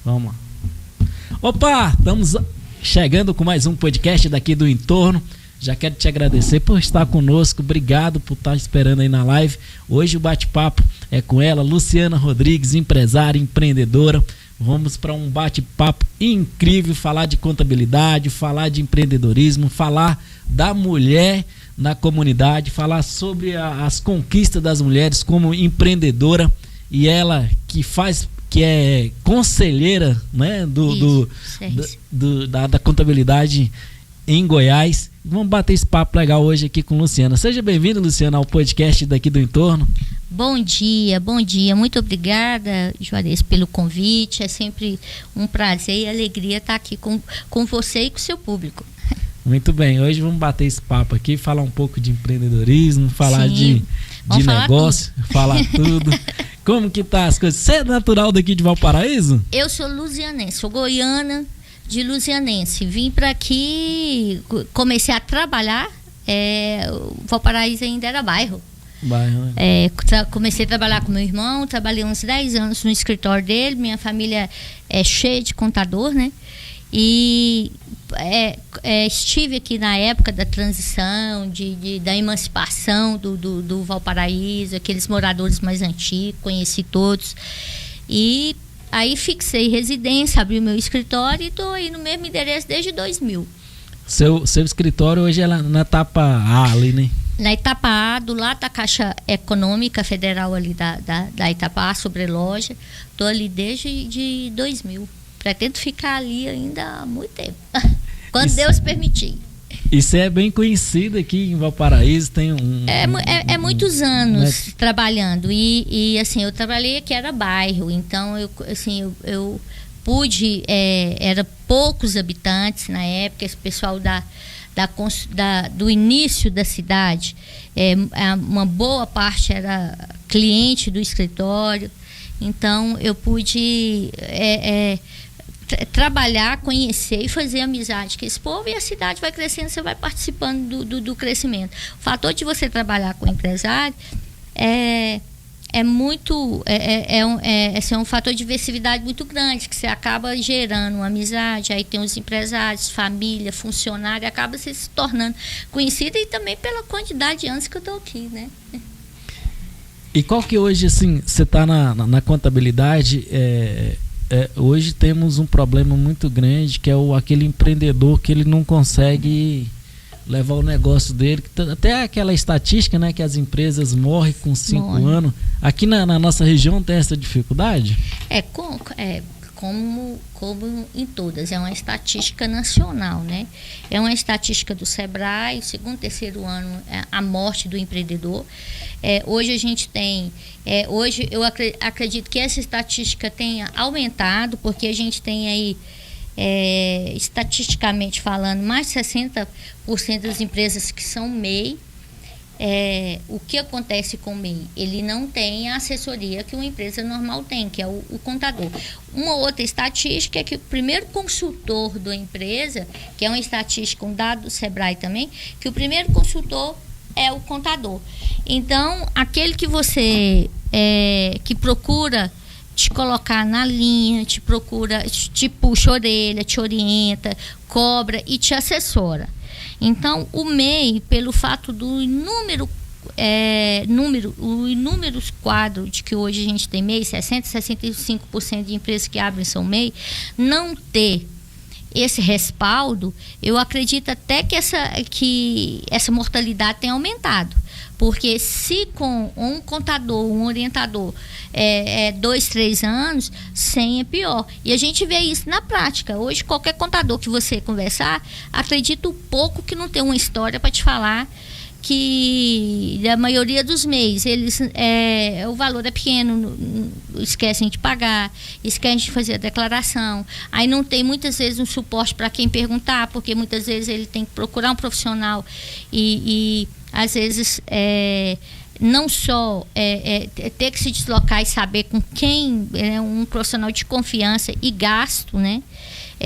Vamos lá. Opa, estamos chegando com mais um podcast daqui do Entorno. Já quero te agradecer por estar conosco. Obrigado por estar esperando aí na live. Hoje o bate-papo é com ela, Luciana Rodrigues, empresária, empreendedora. Vamos para um bate-papo incrível, falar de contabilidade, falar de empreendedorismo, falar da mulher na comunidade, falar sobre as conquistas das mulheres como empreendedora. E ela que é conselheira, né, da contabilidade em Goiás. Vamos bater esse papo legal hoje aqui com Luciana. Seja bem-vinda, Luciana, ao podcast daqui do Entorno. Bom dia. Muito obrigada, Juarez, pelo convite. É sempre um prazer e alegria estar aqui com você e com o seu público. Muito bem, hoje vamos bater esse papo aqui, falar um pouco de empreendedorismo, falar de negócio, falar tudo. Como que tá as coisas? Você é natural daqui de Valparaíso? Eu sou lusianense, sou goiana de lusianense. Vim para aqui, comecei a trabalhar, Valparaíso ainda era bairro. Né? Comecei a trabalhar com meu irmão, trabalhei uns 10 anos no escritório dele, minha família é cheia de contador, né? E estive aqui na época da transição, da emancipação do Valparaíso, aqueles moradores mais antigos, conheci todos. E aí fixei residência, abri meu escritório e estou aí no mesmo endereço desde 2000. Seu escritório hoje é lá na etapa A ali, né? Na etapa A, do lado da Caixa Econômica Federal ali da etapa A, sobre loja. Estou ali desde 2000. Pretendo ficar ali ainda há muito tempo. Quando Deus permitir. E você é bem conhecida aqui em Valparaíso, tem muitos anos trabalhando. E assim, eu trabalhei aqui, era bairro. Então, eu pude... era poucos habitantes na época. Esse pessoal do início da cidade, uma boa parte era cliente do escritório. Então, eu pude... trabalhar, conhecer e fazer amizade com esse povo, e a cidade vai crescendo, você vai participando do crescimento. O fator de você trabalhar com empresário é um fator de diversidade muito grande, que você acaba gerando uma amizade, aí tem os empresários, família, funcionário, acaba se tornando conhecida, e também pela quantidade de anos que eu estou aqui, né? E qual que hoje, assim, você está na contabilidade, hoje temos um problema muito grande, que é aquele empreendedor que ele não consegue levar o negócio dele. Até aquela estatística, né, que as empresas morrem com 5 anos. Aqui na nossa região tem essa dificuldade? Como em todas, é uma estatística nacional, né? É uma estatística do Sebrae, segundo, terceiro ano, a morte do empreendedor. Hoje a gente tem, hoje eu acredito que essa estatística tenha aumentado, porque a gente tem aí, estatisticamente falando, mais de 60% das empresas que são MEI. O que acontece com o MEI? Ele não tem a assessoria que uma empresa normal tem, que é o contador. Uma outra estatística é que o primeiro consultor da empresa, que é uma estatística, um dado do Sebrae também, que o primeiro consultor é o contador. Então, aquele que você que procura te colocar na linha, te procura, te puxa a orelha, te orienta, cobra e te assessora. Então, o MEI, pelo fato do inúmeros quadros de que hoje a gente tem MEI, 65% de empresas que abrem são MEI, não ter esse respaldo, eu acredito até que essa mortalidade tenha aumentado. Porque se com um contador, um orientador, 2, 3 anos, 100 é pior. E a gente vê isso na prática. Hoje, qualquer contador que você conversar, acredito pouco que não tem uma história para te falar que a maioria dos MEIs, o valor é pequeno, esquecem de pagar, esquecem de fazer a declaração. Aí não tem muitas vezes um suporte para quem perguntar, porque muitas vezes ele tem que procurar um profissional e às vezes não só ter que se deslocar e saber com quem, um profissional de confiança e gasto, né?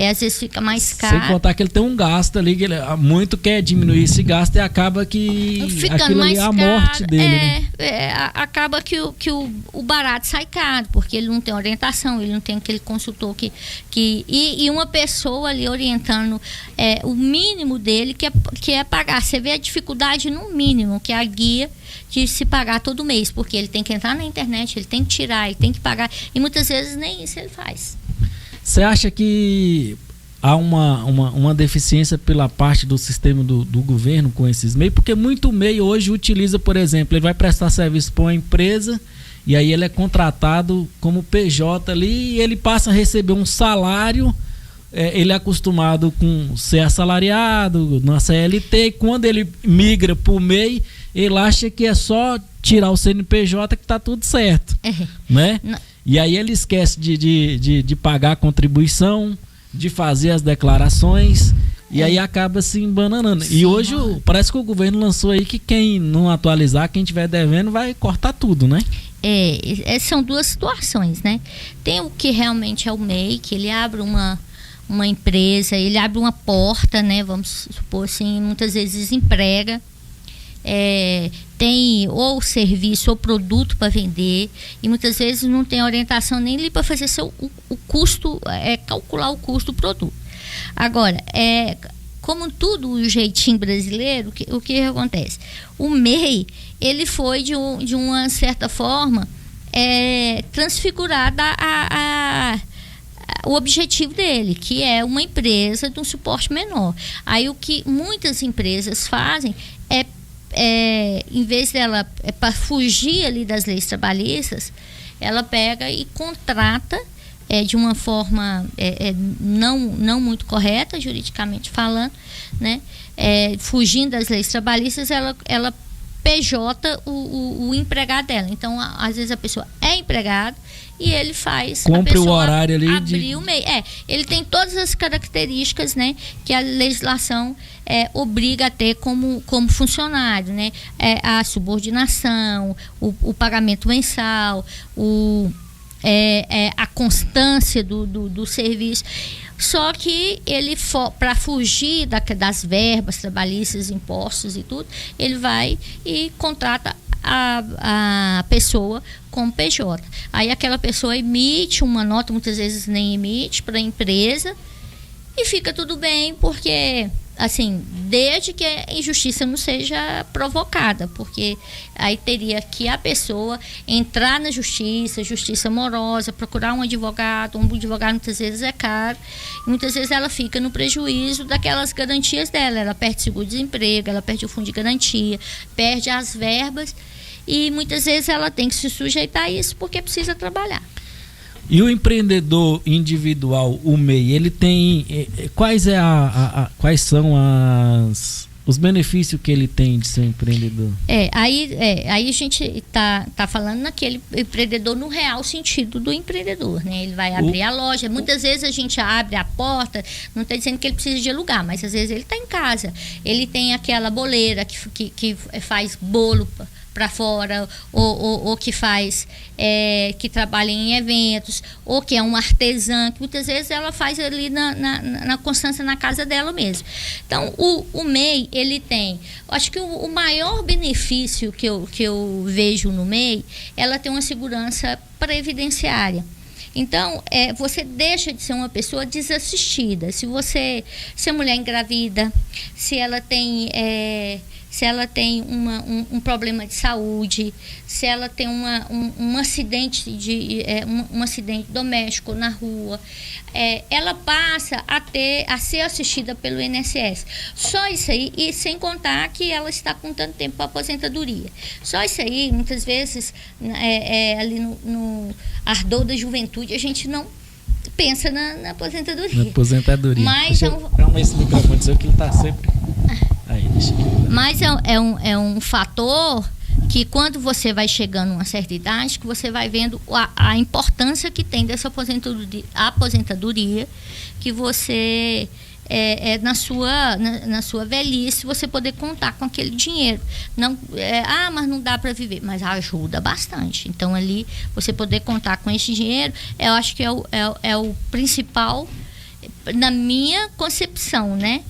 às vezes fica mais caro. Sem contar que ele tem um gasto ali, que ele muito quer diminuir esse gasto e acaba que aquilo ali é a morte dele. Acaba que o barato sai caro, porque ele não tem orientação, ele não tem aquele consultor e uma pessoa ali orientando o mínimo dele, que é pagar. Você vê a dificuldade no mínimo, que é a guia de se pagar todo mês, porque ele tem que entrar na internet, ele tem que tirar, ele tem que pagar, e muitas vezes nem isso ele faz. Você acha que há uma deficiência pela parte do sistema do governo com esses MEI? Porque muito MEI hoje utiliza, por exemplo, ele vai prestar serviço para uma empresa e aí ele é contratado como PJ ali e ele passa a receber um salário, ele é acostumado com ser assalariado na CLT, e quando ele migra para o MEI, ele acha que é só tirar o CNPJ que está tudo certo, né? Não. E aí ele esquece de pagar a contribuição, de fazer as declarações, e aí acaba se embananando. Sim, e hoje parece que o governo lançou aí que quem não atualizar, quem tiver devendo, vai cortar tudo, né? São duas situações, né? Tem o que realmente é o MEI, que ele abre uma empresa, ele abre uma porta, né? Vamos supor assim, muitas vezes emprega. Tem ou serviço ou produto para vender e muitas vezes não tem orientação nem ali para fazer o custo, calcular o custo do produto. Agora, como tudo o jeitinho brasileiro, o que acontece? O MEI, ele foi de uma certa forma transfigurada o objetivo dele, que é uma empresa de um suporte menor. Aí o que muitas empresas fazem em vez dela, para fugir ali das leis trabalhistas, ela pega e contrata de uma forma não muito correta, juridicamente falando, né? Fugindo das leis trabalhistas, ela PJ o empregado dela. Então, às vezes a pessoa é empregada e ele faz cumpre o horário ali abrir o MEI. Ele tem todas as características, né, que a legislação obriga a ter como funcionário, né? A subordinação, o pagamento mensal, a constância do serviço. Só que ele, para fugir das verbas trabalhistas, impostos e tudo, ele vai e contrata a pessoa como PJ. Aí aquela pessoa emite uma nota, muitas vezes nem emite, para a empresa e fica tudo bem, porque assim, desde que a injustiça não seja provocada, porque aí teria que a pessoa entrar na justiça amorosa, procurar um advogado muitas vezes é caro, e muitas vezes ela fica no prejuízo daquelas garantias dela, ela perde seguro-desemprego, ela perde o fundo de garantia, perde as verbas, e muitas vezes ela tem que se sujeitar a isso porque precisa trabalhar. E o empreendedor individual, o MEI, ele tem quais são os benefícios que ele tem de ser um empreendedor? Aí a gente tá falando naquele empreendedor no real sentido do empreendedor, né? Ele vai abrir a loja. Muitas vezes a gente abre a porta, não está dizendo que ele precisa de alugar, mas às vezes ele está em casa. Ele tem aquela boleira que faz bolo para fora, ou que faz, que trabalha em eventos, ou que é um artesã, que muitas vezes ela faz ali na constância na casa dela mesmo. Então, o MEI, ele tem, acho que o maior benefício que eu vejo no MEI, ela tem uma segurança previdenciária. Então, você deixa de ser uma pessoa desassistida. Se a mulher engravida, se ela tem um problema de saúde, se ela tem um acidente um acidente doméstico na rua, ela passa a ser assistida pelo INSS. Só isso aí, e sem contar que ela está com tanto tempo para aposentadoria. Só isso aí, muitas vezes, ali no ardor da juventude, a gente não pensa na aposentadoria. Na aposentadoria. Mas calma esse microfone seu que ele está sempre... Aí, deixa aqui. Mas é um fator que quando você vai chegando a uma certa idade, que você vai vendo a importância que tem dessa aposentadoria, que você na sua velhice você poder contar com aquele dinheiro. Não, mas não dá para viver, mas ajuda bastante. Então ali você poder contar com esse dinheiro, eu acho que é o principal na minha concepção, né?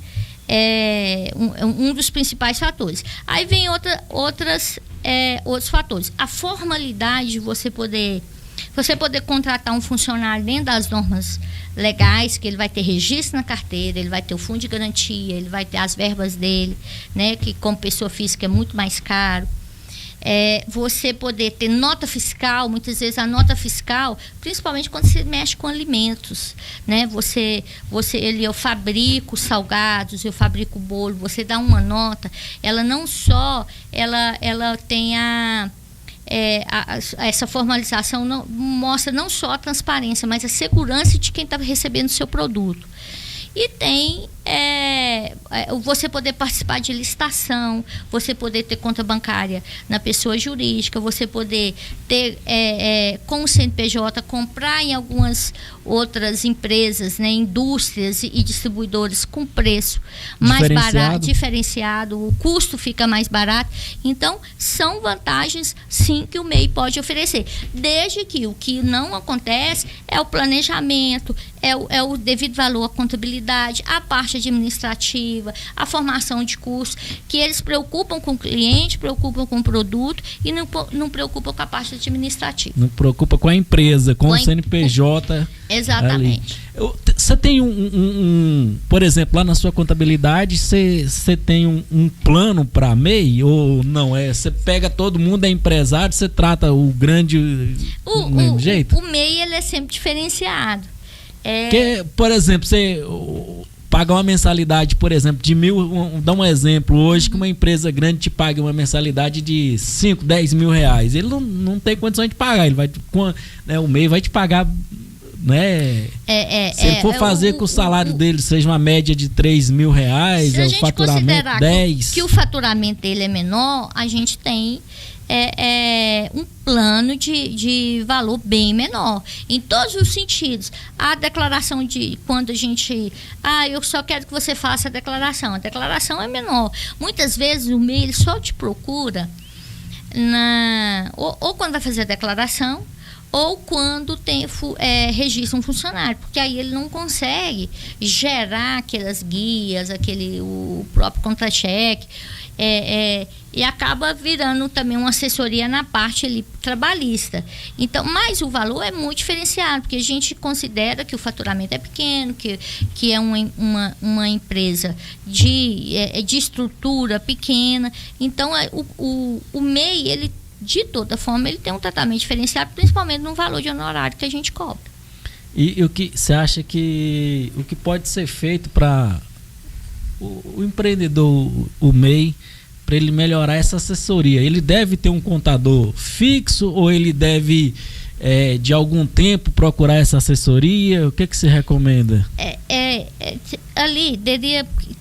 É um dos principais fatores. Aí vem outros fatores. A formalidade de você poder contratar um funcionário dentro das normas legais, que ele vai ter registro na carteira, ele vai ter o fundo de garantia, ele vai ter as verbas dele, né? Que como pessoa física é muito mais caro. Você poder ter nota fiscal, muitas vezes a nota fiscal, principalmente quando você mexe com alimentos, né? Eu fabrico salgados, eu fabrico bolo, você dá uma nota, ela não só, ela tem essa formalização mostra não só a transparência, mas a segurança de quem está recebendo o seu produto. E tem você poder participar de licitação, você poder ter conta bancária na pessoa jurídica, você poder ter, com o CNPJ, comprar em algumas outras empresas, né, indústrias e distribuidores com preço mais barato, diferenciado, o custo fica mais barato. Então, são vantagens, sim, que o MEI pode oferecer. Desde que o que não acontece é o planejamento, é o devido valor à contabilidade, a parte administrativa, a formação de cursos, que eles preocupam com o cliente, preocupam com o produto e não preocupam com a parte administrativa. Não preocupa com a empresa, com o CNPJ. Exatamente. Você tem por exemplo, lá na sua contabilidade, você tem um plano para MEI ou não? Você pega todo mundo, é empresário, você trata o grande do mesmo jeito? O MEI, ele é sempre diferenciado. Porque, por exemplo, você paga uma mensalidade, por exemplo, de 1.000, dá um exemplo, hoje que uma empresa grande te paga uma mensalidade de 5, 10 mil reais, ele não tem condições de pagar, ele vai, né, o MEI vai te pagar, né? Se ele for fazer que o salário dele seja uma média de 3 mil reais, o faturamento 10. Que o faturamento dele é menor, a gente tem um plano de valor bem menor, em todos os sentidos. A declaração de quando a gente... eu só quero que você faça a declaração é menor. Muitas vezes o MEI só te procura ou quando vai fazer a declaração, ou quando registra um funcionário, porque aí ele não consegue gerar aquelas guias, o próprio contra-cheque, e acaba virando também uma assessoria na parte ali trabalhista. Então, mas o valor é muito diferenciado, porque a gente considera que o faturamento é pequeno, que é uma empresa de estrutura pequena. Então, o MEI, ele, de toda forma, ele tem um tratamento diferenciado, principalmente no valor de honorário que a gente cobra. E o que você acha que o que pode ser feito para o empreendedor, o MEI, para ele melhorar essa assessoria? Ele deve ter um contador fixo ou ele deve, de algum tempo, procurar essa assessoria? O que você recomenda? Ali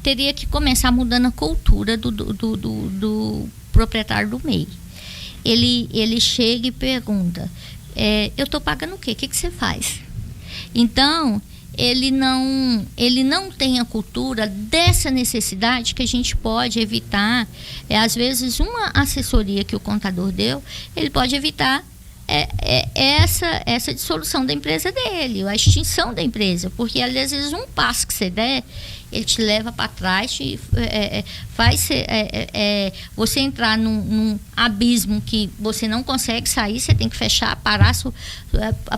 teria que começar mudando a cultura do proprietário do MEI. Ele chega e pergunta, eu estou pagando o quê? O que você faz? Então, ele não tem a cultura dessa necessidade que a gente pode evitar. Às vezes, uma assessoria que o contador deu, ele pode evitar essa dissolução da empresa dele, a extinção da empresa, porque às vezes um passo que você der, ele te leva para trás, você entrar num abismo que você não consegue sair, você tem que fechar, parar,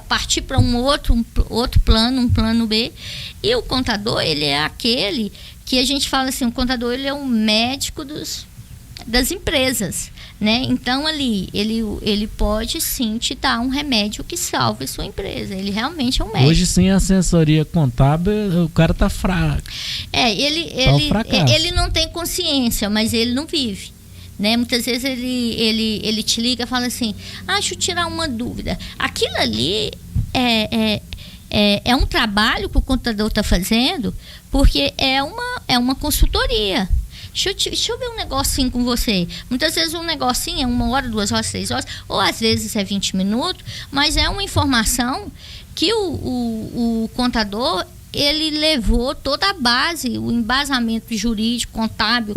partir para um outro plano, um plano B. E o contador, ele é aquele que a gente fala assim, o contador, ele é o médico das empresas, né? Então ali ele pode sim te dar um remédio que salve a sua empresa. Ele realmente é um médico. Hoje, sem assessoria contábil, o cara tá fraco. Ele não tem consciência, mas ele não vive, né? Muitas vezes ele te liga e fala assim, deixa eu tirar uma dúvida. Aquilo ali é um trabalho que o contador está fazendo, porque é uma consultoria. Deixa eu ver um negocinho com você. Muitas vezes um negocinho é 1 hora, 2 horas, 3 horas, ou às vezes é 20 minutos, mas é uma informação que o contador, ele levou toda a base, o embasamento jurídico, contábil,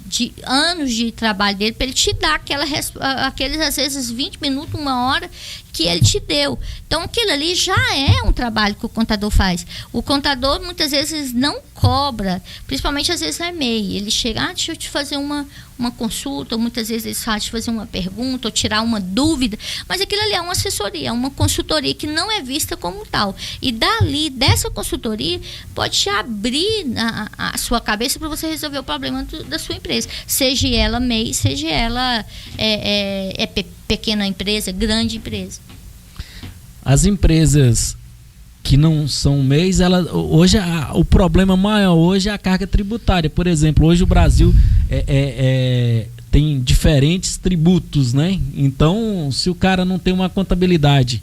de anos de trabalho dele para ele te dar aqueles, às vezes, 20 minutos, 1 hora que ele te deu. Então, aquilo ali já é um trabalho que o contador faz. O contador, muitas vezes, não cobra, principalmente, às vezes, no e-mail. Ele chega, deixa eu te fazer uma consulta, ou muitas vezes ele faz te fazer uma pergunta, ou tirar uma dúvida, mas aquilo ali é uma assessoria, é uma consultoria que não é vista como tal. E dali, dessa consultoria, pode te abrir a sua cabeça para você resolver o problema da sua empresa. Seja ela MEI, seja ela pequena empresa, grande empresa. As empresas que não são MEIs, hoje o problema maior hoje é a carga tributária. Por exemplo, hoje o Brasil tem diferentes tributos, né? Então, se o cara não tem uma contabilidade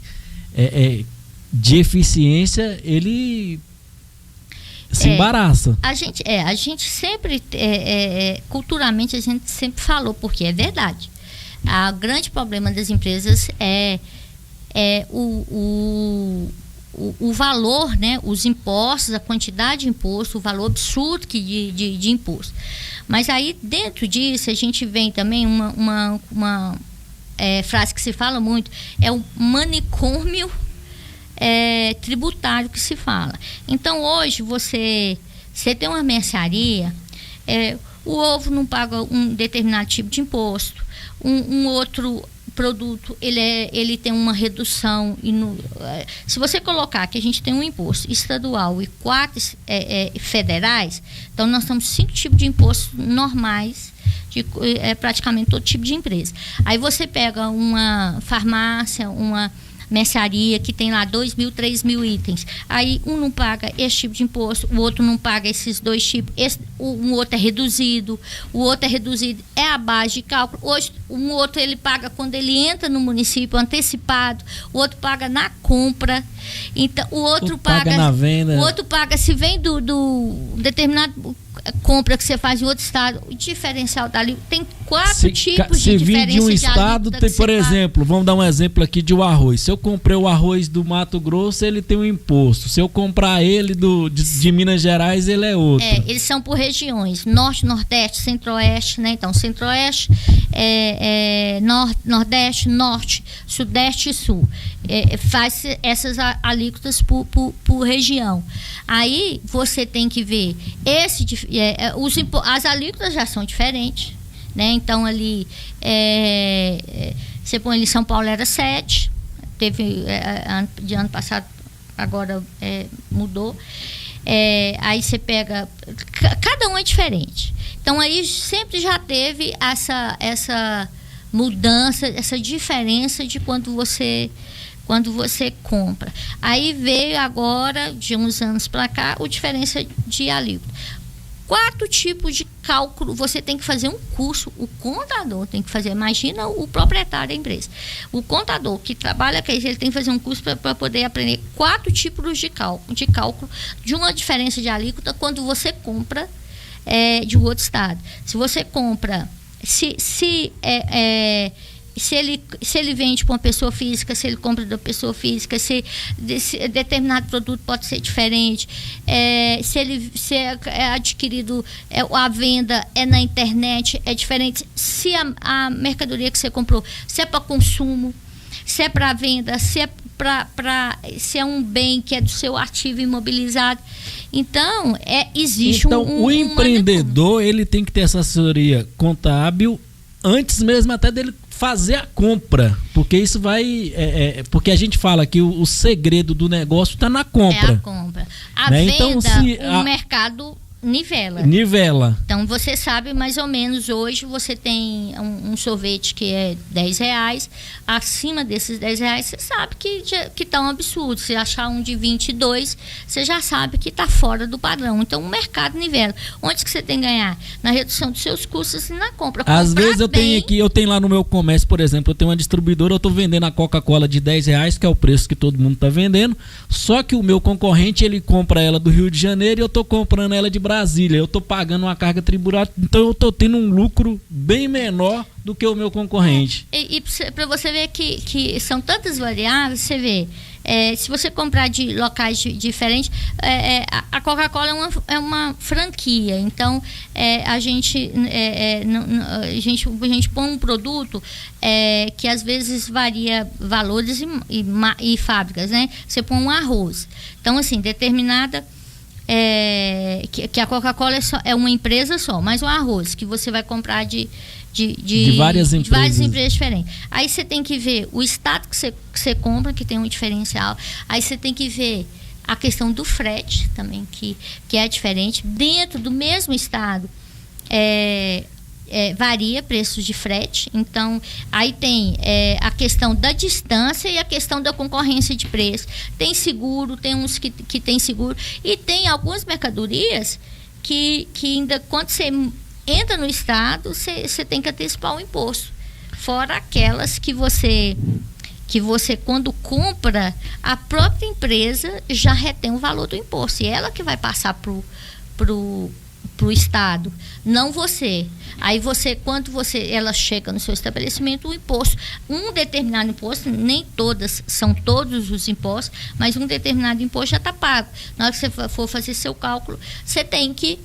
de eficiência, ele se embaraça. A gente sempre, culturalmente, a gente sempre falou, porque é verdade. O grande problema das empresas é o valor, né? Os impostos, a quantidade de imposto, o valor absurdo de imposto. Mas aí, dentro disso, a gente vem também uma frase que se fala muito, é o manicômio tributário que se fala. Então, hoje, você tem uma mercearia, o ovo não paga um determinado tipo de imposto, um outro produto ele tem uma redução. Se você colocar que a gente tem um imposto estadual e 4 federais, então nós temos 5 tipos de impostos normais de praticamente todo tipo de empresa. Aí você pega uma farmácia, uma mercearia que tem lá 2.000, 3.000 itens. Aí um não paga esse tipo de imposto, o outro não paga esses 2 tipos, um outro é reduzido, o outro é reduzido, é a base de cálculo. Hoje, um outro ele paga quando ele entra no município antecipado, o outro paga na compra. Então, o outro paga na venda. O outro paga se vem do determinado compra que você faz em outro estado. O diferencial dali tem 4 tipos de diferença de um estado, tem, por exemplo, vamos dar um exemplo aqui de o arroz. Se eu comprei o arroz do Mato Grosso, ele tem um imposto. Se eu comprar ele de Minas Gerais, ele é outro. Eles são por regiões, norte, nordeste, centro-oeste, né? Então, centro-oeste, nordeste, norte, sudeste e sul. Faz essas alíquotas por região. Aí você tem que ver as alíquotas já são diferentes, né? Então ali você põe ali, São Paulo era 7, teve de ano passado, agora mudou. Aí você pega, cada um é diferente. Então aí sempre já teve essa mudança, essa diferença de quando você compra. Aí veio agora, de uns anos para cá, a diferença de alíquota. 4 tipos de cálculo, você tem que fazer um curso, o contador tem que fazer, imagina o proprietário da empresa. O contador que trabalha com isso, ele tem que fazer um curso para poder aprender 4 tipos de cálculo de uma diferença de alíquota quando você compra de um outro estado. Se você compra, se ele vende para uma pessoa física, se ele compra da pessoa física, se determinado produto pode ser diferente, se é adquirido, a venda é na internet, é diferente. Se a mercadoria que você comprou, se é para consumo, se é para venda, se é um bem que é do seu ativo imobilizado. Então, existe o empreendedor, ele tem que ter essa assessoria contábil antes mesmo até dele fazer a compra, porque isso vai porque a gente fala que o segredo do negócio está na compra. É a compra. A venda, então, o mercado nivela. Então você sabe mais ou menos, hoje você tem um sorvete que é R$10, acima desses R$10 você sabe que tá um absurdo. Se achar um de 22, você já sabe que está fora do padrão. Então o mercado nivela. Onde que você tem que ganhar? Na redução dos seus custos e na compra. Às vezes eu tenho lá no meu comércio, por exemplo, eu tenho uma distribuidora, eu estou vendendo a Coca-Cola de R$10, que é o preço que todo mundo está vendendo, só que o meu concorrente, ele compra ela do Rio de Janeiro e eu estou comprando ela de Brasília. Eu estou pagando uma carga tributária, então eu estou tendo um lucro bem menor do que o meu concorrente. E para você ver que são tantas variáveis, você vê, se você comprar de locais diferentes, a Coca-Cola é uma franquia. Então, a gente põe um produto que às vezes varia valores e fábricas, né? Você põe um arroz. Então, assim, determinada... que a Coca-Cola é uma empresa só, mas o arroz que você vai comprar de várias empresas diferentes. Aí você tem que ver o estado que você compra, que tem um diferencial. Aí você tem que ver a questão do frete também, que é diferente. Dentro do mesmo estado, varia preços de frete. Então, aí tem a questão da distância e a questão da concorrência de preço. Tem seguro, tem uns que tem seguro. E tem algumas mercadorias que ainda, quando você entra no estado, você tem que antecipar o imposto. Fora aquelas que você quando compra, a própria empresa já retém o valor do imposto. E ela que vai passar pro estado, não você. Aí quando ela chega no seu estabelecimento, o imposto, um determinado imposto, nem são todos os impostos, mas um determinado imposto já está pago. Na hora que você for fazer seu cálculo, você tem que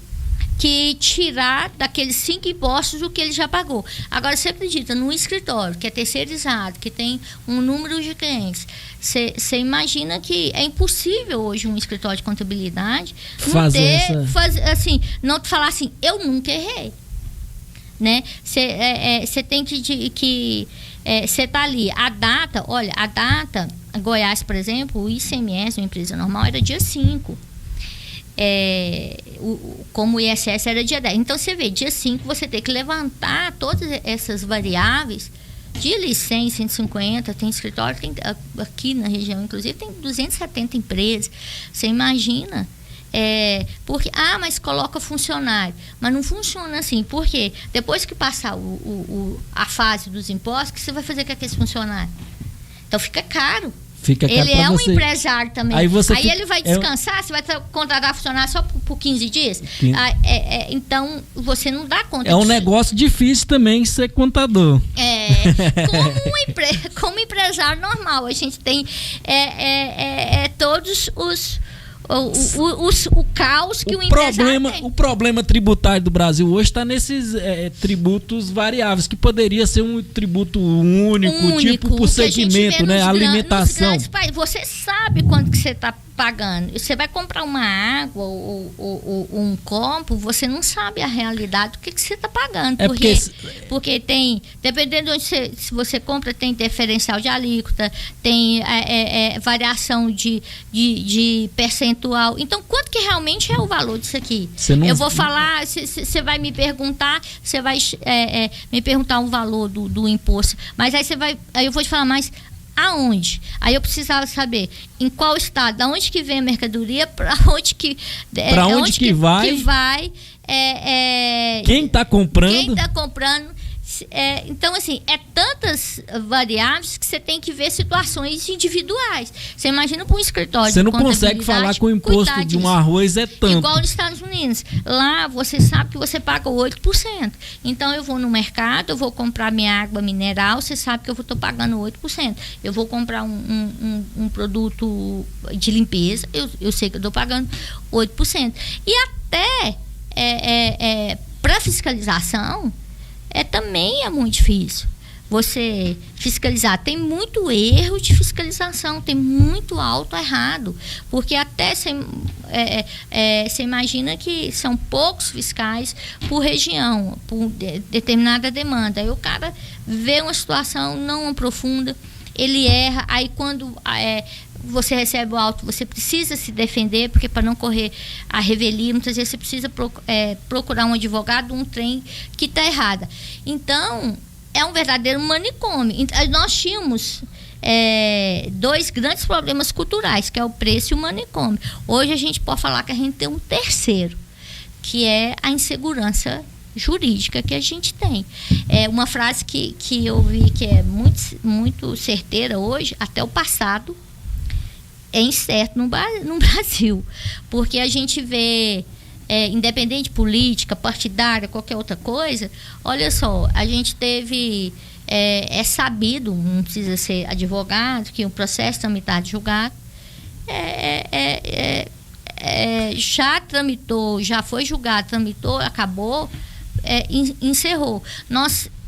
tirar daqueles 5 impostos o que ele já pagou. Agora, você acredita num escritório que é terceirizado, que tem um número de clientes, você imagina que é impossível hoje um escritório de contabilidade não falar assim, eu nunca errei, né? Você tem que você está ali, a data, Goiás, por exemplo, o ICMS, uma empresa normal, era dia 5. Como o ISS era dia 10. Então, você vê, dia 5 você tem que levantar todas essas variáveis de 100, 150, tem escritório, aqui na região, inclusive, tem 270 empresas. Você imagina? Porque, mas coloca funcionário. Mas não funciona assim. Por quê? Depois que passar a fase dos impostos, o que você vai fazer com aqueles funcionários? Então, fica caro. Ele é um empresário também. Aí ele vai descansar, você vai contratar funcionário só por 15 dias? Então, você não dá conta disso. É um negócio difícil também ser contador. Como empresário normal, a gente tem todos o caos que o empresário tem. O problema tributário do Brasil hoje está nesses tributos variáveis, que poderia ser um tributo único, tipo por segmento, né? Alimentação. Você sabe quanto que você está pagando. Você vai comprar uma água ou um copo, você não sabe a realidade do que você está pagando. Porque tem, dependendo de onde se você compra, tem diferencial de alíquota, tem variação de percentual. Então, quanto que realmente é o valor disso aqui? Eu vou falar, você vai me perguntar, você vai me perguntar o valor do imposto, mas aí eu vou te falar mais. Aonde? Aí eu precisava saber em qual estado, da onde que vem a mercadoria, para onde que vai, quem está comprando. Então, assim, tantas variáveis que você tem que ver situações individuais. Você imagina para um escritório. Você não consegue falar com o imposto de um arroz tanto. Igual nos Estados Unidos. Lá você sabe que você paga 8%. Então, eu vou no mercado, eu vou comprar minha água mineral, você sabe que eu estou pagando 8%. Eu vou comprar um produto de limpeza, eu sei que eu estou pagando 8%. E até para fiscalização, também é muito difícil você fiscalizar. Tem muito erro de fiscalização, tem muito auto errado, porque até você imagina que são poucos fiscais por região, por determinada demanda. Aí o cara vê uma situação, não aprofunda, ele erra, aí quando você recebe o auto, você precisa se defender, porque para não correr a revelia, muitas vezes você precisa procurar um advogado, um trem que está errada. Então, é um verdadeiro manicômio. Nós tínhamos 2 grandes problemas culturais, que é o preço e o manicômio. Hoje a gente pode falar que a gente tem um terceiro, que é a insegurança jurídica que a gente tem. Uma frase que eu vi que é muito, muito certeira hoje, até o passado é incerto no Brasil, porque a gente vê, independente de política, partidária, qualquer outra coisa, olha só, a gente teve é sabido, não precisa ser advogado, que o processo tramitar de julgado já tramitou, já foi julgado, tramitou, acabou, encerrou.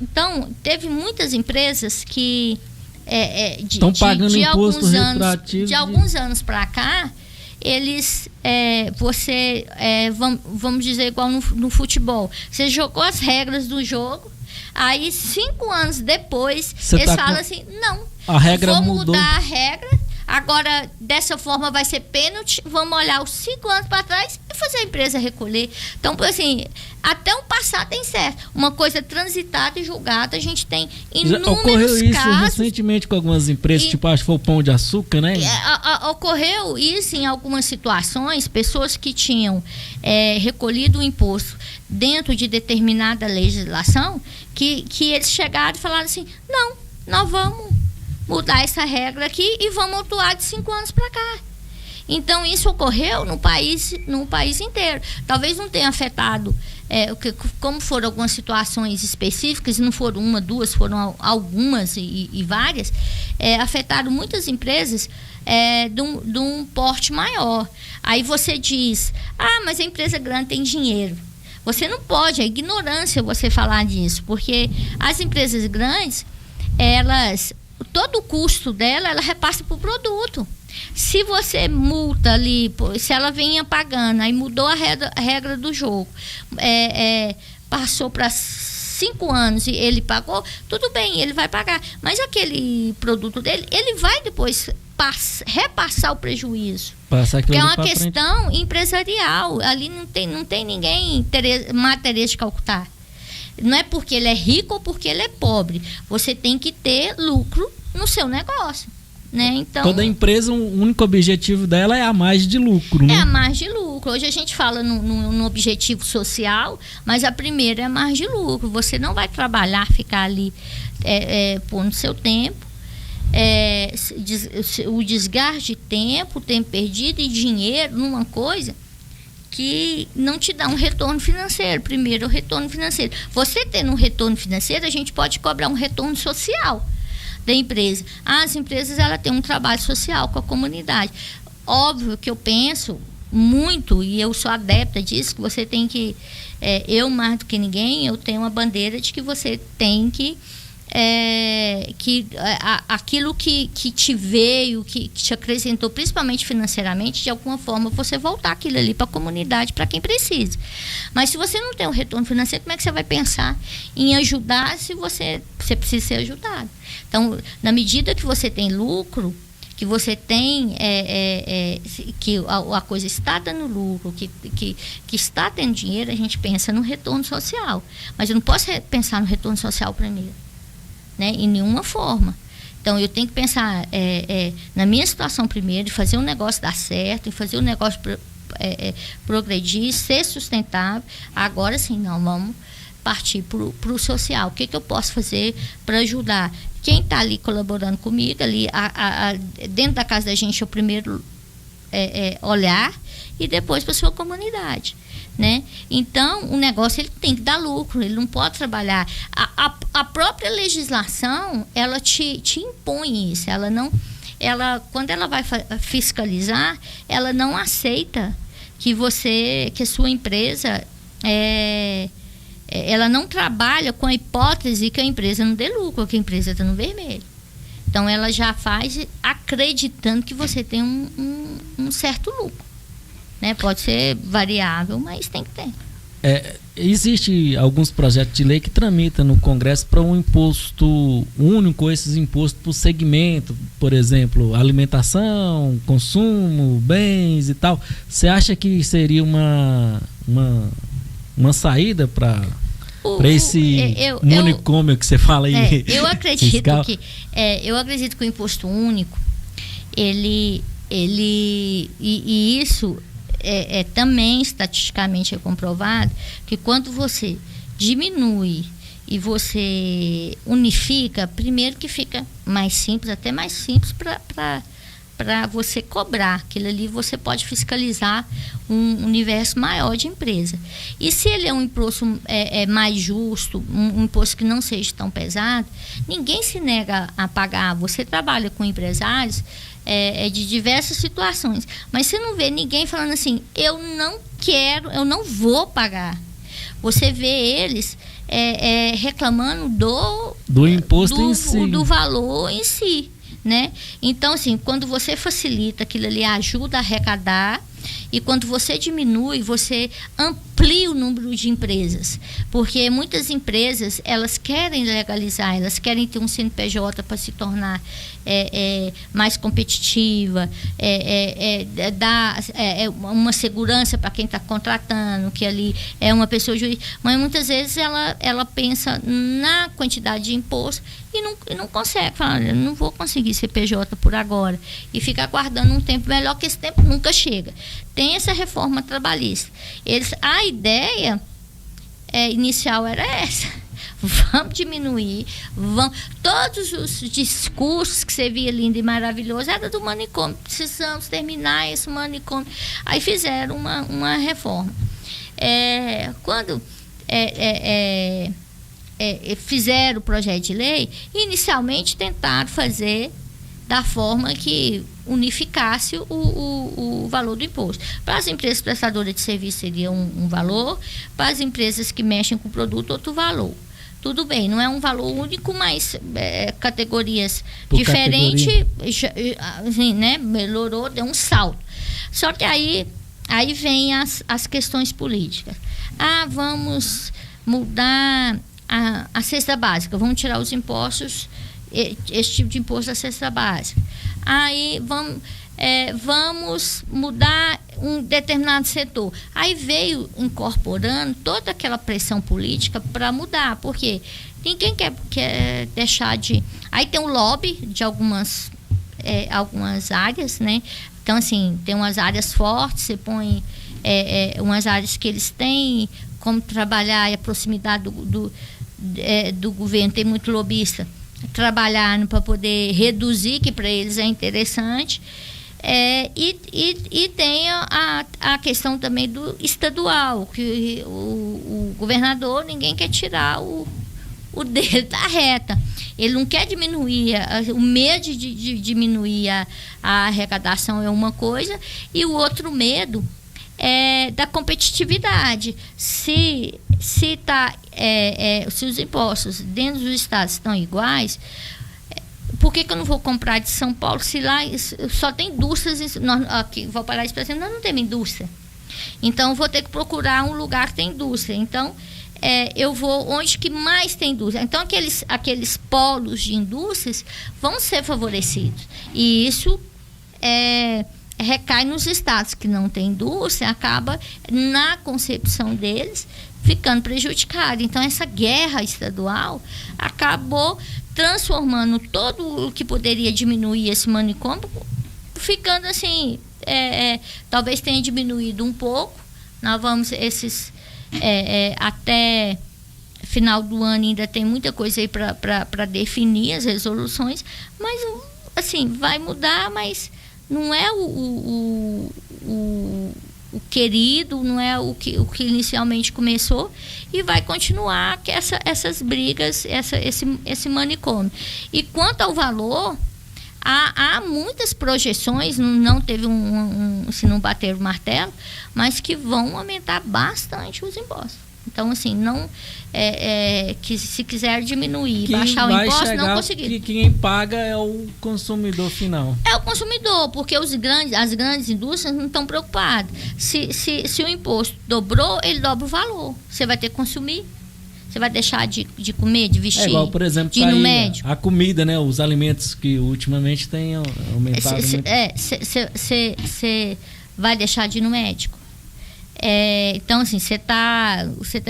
Então, teve muitas empresas que estão pagando imposto retroativo de alguns anos para cá, eles vamos dizer igual no futebol, você jogou as regras do jogo, aí 5 anos depois eles falam assim, não, a regra vou mudou. mudar a regra, agora dessa forma vai ser pênalti, vamos olhar os 5 anos para trás e fazer a empresa recolher. Então, assim, até um passado tem certo. Uma coisa transitada e julgada, a gente tem inúmeros casos. Ocorreu isso recentemente com algumas empresas, tipo, acho que foi o Pão de Açúcar, né? Ocorreu isso em algumas situações, pessoas que tinham recolhido o imposto dentro de determinada legislação, que eles chegaram e falaram assim, não, nós vamos mudar essa regra aqui e vamos atuar de 5 anos para cá. Então, isso ocorreu no país inteiro. Talvez não tenha afetado, como foram algumas situações específicas, não foram uma, duas, foram algumas e várias, afetaram muitas empresas de um porte maior. Aí você diz, mas a empresa grande tem dinheiro. Você não pode, é ignorância você falar disso, porque as empresas grandes, todo o custo dela, ela repassa para o produto. Se você multa ali, se ela vinha pagando, aí mudou a regra do jogo, passou para 5 anos e ele pagou, tudo bem, ele vai pagar. Mas aquele produto dele, ele vai depois repassar o prejuízo. Porque é uma questão empresarial. Ali não tem ninguém matéria de Calcutá. Não é porque ele é rico ou porque ele é pobre. Você tem que ter lucro no seu negócio, né? Então, toda empresa, o único objetivo dela é a margem de lucro, né? É a margem de lucro. Hoje a gente fala no objetivo social, mas a primeira é a margem de lucro. Você não vai trabalhar, ficar ali pondo seu tempo, o desgaste de tempo perdido e dinheiro numa coisa que não te dá um retorno financeiro. Primeiro, o retorno financeiro. Você tendo um retorno financeiro, a gente pode cobrar um retorno social da empresa. As empresas, ela têm um trabalho social com a comunidade. Óbvio que eu penso muito, e eu sou adepta disso, que você tem que, eu mais do que ninguém, eu tenho uma bandeira de que você tem que aquilo que te veio, que te acrescentou, principalmente financeiramente, de alguma forma você voltar aquilo ali para a comunidade, para quem precisa. Mas se você não tem um retorno financeiro, como é que você vai pensar em ajudar se você precisa ser ajudado? Então, na medida que você tem lucro, que você tem que a coisa está dando lucro, que está tendo dinheiro, a gente pensa no retorno social. Mas eu não posso pensar no retorno social primeiro, né? Em nenhuma forma. Então, eu tenho que pensar na minha situação primeiro, de fazer o negócio dar certo, de fazer o negócio progredir, ser sustentável. Agora sim, não, vamos partir para o social. O que eu posso fazer para ajudar? Quem está ali colaborando comigo, ali dentro da casa da gente, é o primeiro olhar, e depois para a sua comunidade, né? Então, o negócio ele tem que dar lucro, ele não pode trabalhar. A própria legislação, ela te impõe isso. Quando ela vai fiscalizar, ela não aceita que a sua empresa ela não trabalha com a hipótese que a empresa não dê lucro, que a empresa está no vermelho. Então, ela já faz acreditando que você tem um certo lucro, né? Pode ser variável, mas tem que ter. Existe alguns projetos de lei que tramitam no Congresso para um imposto único, esses impostos por segmento, por exemplo, alimentação, consumo, bens e tal. Você acha que seria uma saída para esse unicômio que você fala aí? Eu acredito que o imposto único, e isso também estatisticamente é comprovado, que quando você diminui e você unifica, primeiro que fica mais simples, até mais simples para para você cobrar. Aquilo ali você pode fiscalizar um universo maior de empresa. E se ele é um imposto mais justo, um imposto que não seja tão pesado, ninguém se nega a pagar. Você trabalha com empresários de diversas situações, mas você não vê ninguém falando assim, eu não vou pagar. Você vê eles reclamando do imposto em si, do valor em si, né? Então, assim, quando você facilita, aquilo ali ajuda a arrecadar, e quando você diminui, você amplia o número de empresas, porque muitas empresas, elas querem legalizar, elas querem ter um CNPJ para se tornar mais competitiva, dar uma segurança para quem está contratando, que ali é uma pessoa jurídica, mas muitas vezes ela pensa na quantidade de imposto e não consegue, fala, eu não vou conseguir CPJ por agora, e fica aguardando um tempo melhor, que esse tempo nunca chega. Tem essa reforma trabalhista. A ideia inicial era essa. Vamos diminuir, todos os discursos que você via lindo e maravilhoso era do manicômio. Precisamos terminar esse manicômio. Aí fizeram uma reforma. Quando fizeram o projeto de lei, inicialmente tentaram fazer da forma que unificasse o valor do imposto. Para as empresas prestadoras de serviço seria um valor, para as empresas que mexem com o produto, outro valor. Tudo bem, não é um valor único, mas categorias diferentes, assim, né? Melhorou, deu um salto. Só que aí vem as questões políticas. Vamos mudar a cesta básica, vamos tirar os impostos, esse tipo de imposto da cesta básica. Aí vamos mudar um determinado setor. Aí veio incorporando toda aquela pressão política para mudar, porque ninguém quer deixar de... Aí tem um lobby de algumas áreas, né? Então, assim, tem umas áreas fortes, você põe umas áreas que eles têm como trabalhar, e a proximidade do governo, tem muito lobista, trabalhar para poder reduzir, que para eles é interessante, e tem a questão também do estadual, que o governador, ninguém quer tirar o dele da reta. Ele não quer diminuir, o medo de diminuir a arrecadação é uma coisa, e o outro medo é da competitividade. Se os impostos dentro dos estados estão iguais, por que eu não vou comprar de São Paulo se lá só tem indústrias? Aqui, vou parar isso para cima, nós não temos indústria. Então, eu vou ter que procurar um lugar que tem indústria. Então, eu vou onde que mais tem indústria. Então, aqueles polos de indústrias vão ser favorecidos. E isso recai nos estados que não têm indústria, acaba, na concepção deles, ficando prejudicado. Então, essa guerra estadual acabou transformando todo o que poderia diminuir esse manicômio, ficando assim, talvez tenha diminuído um pouco. Nós vamos, até final do ano ainda tem muita coisa aí para definir as resoluções, mas, assim, vai mudar, mas não é o querido, não é o que inicialmente começou, e vai continuar essas brigas, esse manicômio. E quanto ao valor, há muitas projeções, não teve se não bater o martelo, mas que vão aumentar bastante os impostos. Então, assim, não que se quiser diminuir, baixar o imposto, não conseguir. Que quem paga é o consumidor final. É o consumidor, porque as grandes indústrias não estão preocupadas. Se o imposto dobrou, ele dobra o valor. Você vai ter que consumir. Você vai deixar de comer, de vestir, igual, por exemplo, de ir no médico. A comida, né? Os alimentos que ultimamente têm aumentado muito. Você vai deixar de ir no médico. Então, assim, você tá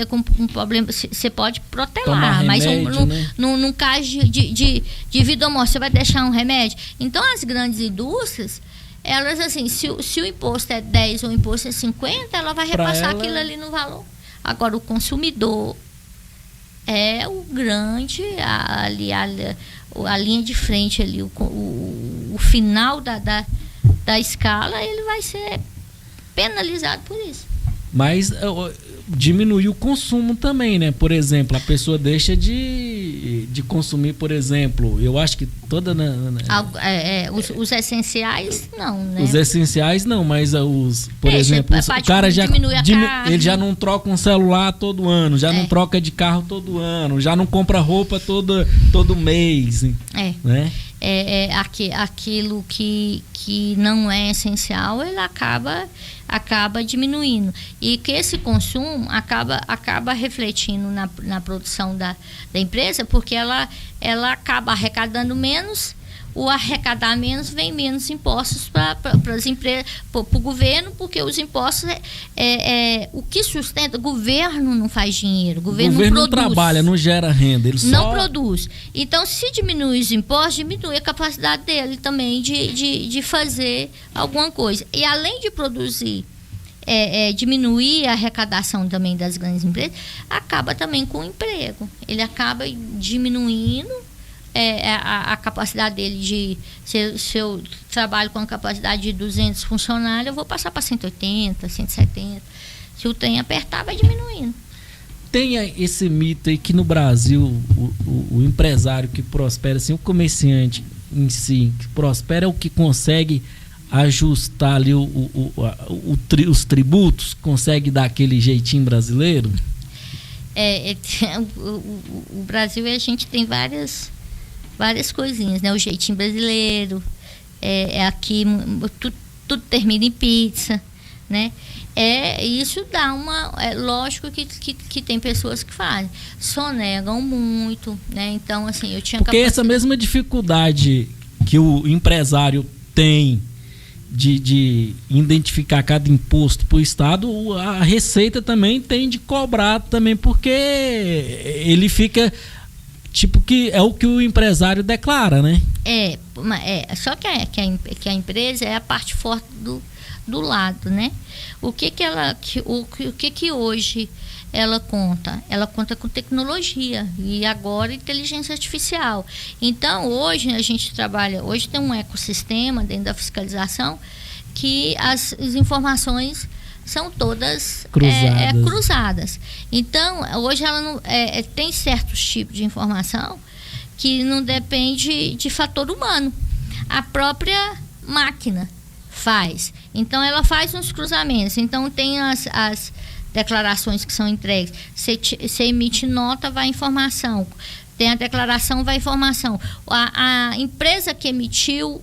com um problema, você pode protelar, mas num caso de vida ou morte, você vai deixar um remédio. Então, as grandes indústrias, elas, assim, se o imposto é 10 ou o imposto é 50, ela vai repassar aquilo ali no valor. Agora, o consumidor é o grande, a linha de frente ali, o final da escala, ele vai ser penalizado por isso. Mas diminuir o consumo também, né? Por exemplo, a pessoa deixa de consumir, por exemplo, eu acho que toda... Os essenciais, não, né? Os essenciais não, mas por exemplo, o cara ele já não troca um celular todo ano, já não troca de carro todo ano, já não compra roupa todo mês, né? Aquilo que não é essencial, ele acaba diminuindo. E que esse consumo acaba refletindo na produção da empresa, porque ela acaba arrecadando menos. O arrecadar menos, vem menos impostos para as empresas, para o governo, porque os impostos o que sustenta. O governo não faz dinheiro, o governo não trabalha, não gera renda, ele não produz. Então, se diminui os impostos, diminui a capacidade dele também de fazer alguma coisa. E além de produzir, diminuir a arrecadação também das grandes empresas, acaba também com o emprego. Ele acaba diminuindo a capacidade dele se eu trabalho com a capacidade de 200 funcionários, eu vou passar para 180, 170. Se o trem apertar, vai diminuindo. Tem esse mito aí que no Brasil o empresário que prospera, assim, o comerciante em si que prospera é o que consegue ajustar ali os tributos, consegue dar aquele jeitinho brasileiro? O Brasil, a gente tem várias coisinhas, né? O jeitinho brasileiro, aqui tudo termina em pizza, né? Isso dá lógico que tem pessoas que fazem, sonegam muito, né? Então, assim, eu tinha porque essa mesma dificuldade que o empresário tem de identificar cada imposto para o Estado, a Receita também tem de cobrar também, porque ele fica... Tipo, que é o que o empresário declara, né? Só que a empresa é a parte forte do lado, né? O que hoje ela conta? Ela conta com tecnologia e agora inteligência artificial. Então, hoje a gente hoje tem um ecossistema dentro da fiscalização que as informações são todas cruzadas. Então, hoje ela não, tem certos tipos de informação que não depende de fator humano. A própria máquina faz. Então, ela faz uns cruzamentos. Então, tem as declarações que são entregues. Você emite nota, vai informação. Tem a declaração, vai informação. A empresa que emitiu...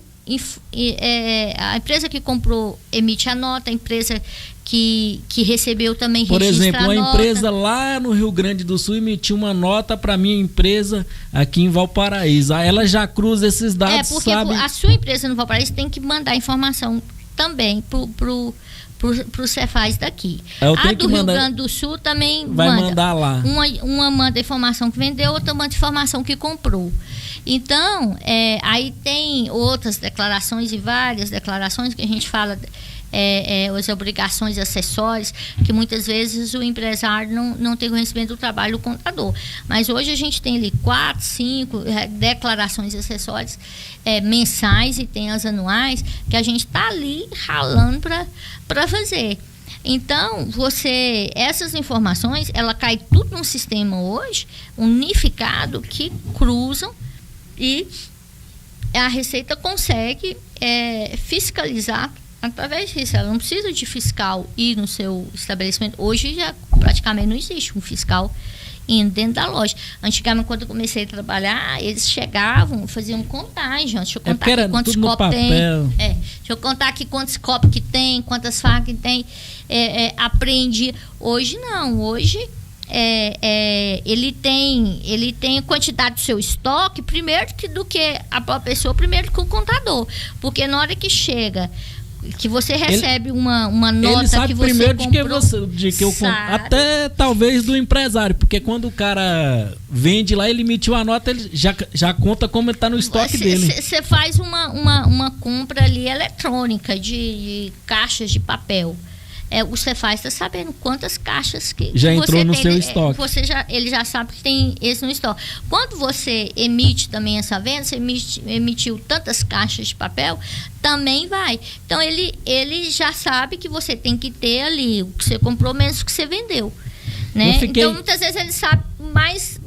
a empresa que comprou emite a nota, a empresa que recebeu também registra a nota. Por exemplo, uma empresa lá no Rio Grande do Sul emitiu uma nota para a minha empresa aqui em Valparaíso. Ela já cruza esses dados, porque a sua empresa no Valparaíso tem que mandar informação também pro Cefaz daqui. A do Rio Grande do Sul também vai mandar lá. Uma manda informação que vendeu, outra manda informação que comprou. Então, aí tem outras declarações e várias declarações que a gente fala, as obrigações acessórias, que muitas vezes o empresário não tem conhecimento do trabalho do contador. Mas hoje a gente tem ali 4, 5 declarações acessórias mensais e tem as anuais, que a gente está ali ralando para fazer. Então, essas informações, ela cai tudo num sistema hoje unificado que cruzam e a Receita consegue fiscalizar através disso. Ela não precisa de fiscal ir no seu estabelecimento. Hoje já praticamente não existe um fiscal indo dentro da loja. Antigamente, quando eu comecei a trabalhar, eles chegavam, faziam contagem. Deixa eu contar aqui quantos copos tem. Deixa eu contar aqui quantos copos que tem, quantas facas que tem. Aprendi. Hoje não. Hoje ele tem a quantidade do seu estoque primeiro do que a própria pessoa, primeiro que o contador. Porque na hora que chega, que você recebe uma nota, ele sabe que você primeiro comprou, até talvez do empresário, porque quando o cara vende lá, ele emitiu a nota, ele já conta como ele está no estoque dele. Você faz uma compra ali eletrônica de caixas de papel. o Cefaz está sabendo quantas caixas que já você entrou no tem, seu estoque. Ele já sabe que tem esse no estoque. Quando você emite também essa venda, você emitiu tantas caixas de papel, também vai. Então ele já sabe que você tem que ter ali o que você comprou menos o que você vendeu, né? Então muitas vezes ele sabe mais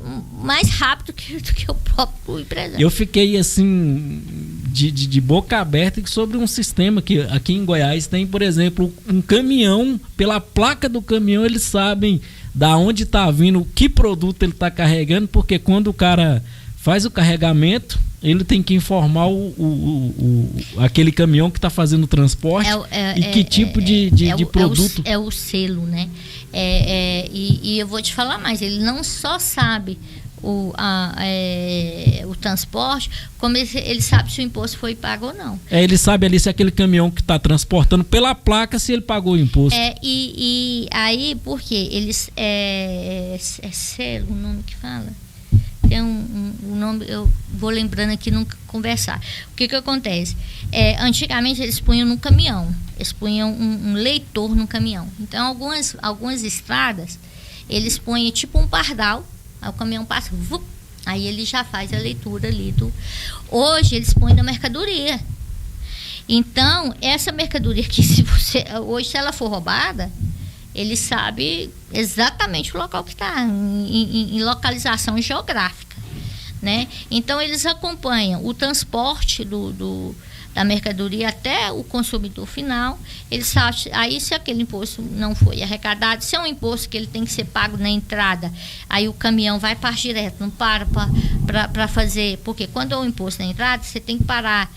rápido do que o próprio empresário. Eu fiquei assim de boca aberta sobre um sistema que aqui em Goiás tem, por exemplo, um caminhão, pela placa do caminhão eles sabem da onde está vindo, que produto ele está carregando, porque quando o cara faz o carregamento, ele tem que informar aquele caminhão que está fazendo o transporte e que tipo de produto. É o selo, né? E eu vou te falar mais, ele não só sabe o transporte, como ele sabe se o imposto foi pago ou não. Ele sabe ali se aquele caminhão que está transportando pela placa, se ele pagou o imposto. E aí, por quê? Eles selo, o nome que fala? Tem um nome, eu vou lembrando aqui nunca conversar. O que acontece? Antigamente eles punham no caminhão, eles punham um leitor no caminhão. Então algumas estradas eles põem tipo um pardal, aí o caminhão passa, aí ele já faz a leitura ali Hoje eles põem na mercadoria. Então essa mercadoria que hoje se ela for roubada, ele sabe exatamente o local que está, em localização geográfica, né? Então eles acompanham o transporte da mercadoria até o consumidor final. Eles sabem, aí se aquele imposto não foi arrecadado, se é um imposto que ele tem que ser pago na entrada, aí o caminhão vai para direto, não para fazer, porque quando é um imposto na entrada, você tem que parar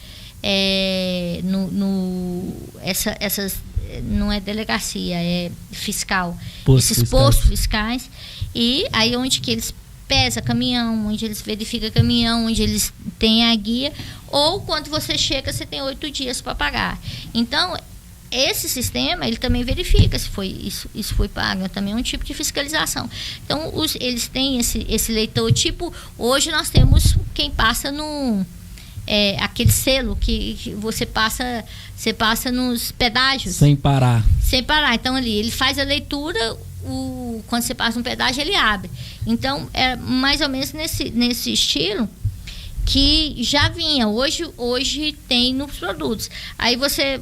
essas não é delegacia, é fiscal, esses postos fiscais, e aí onde que eles pesam caminhão, onde eles verificam caminhão, onde eles têm a guia, ou quando você chega, você tem 8 dias para pagar. Então, esse sistema, ele também verifica se foi isso foi pago, também é um tipo de fiscalização. Então, eles têm esse leitor, tipo, hoje nós temos quem passa aquele selo que você passa nos pedágios. Sem parar. Então, ali, ele faz a leitura, quando você passa um pedágio, ele abre. Então, é mais ou menos nesse estilo que já vinha. Hoje tem nos produtos. Aí você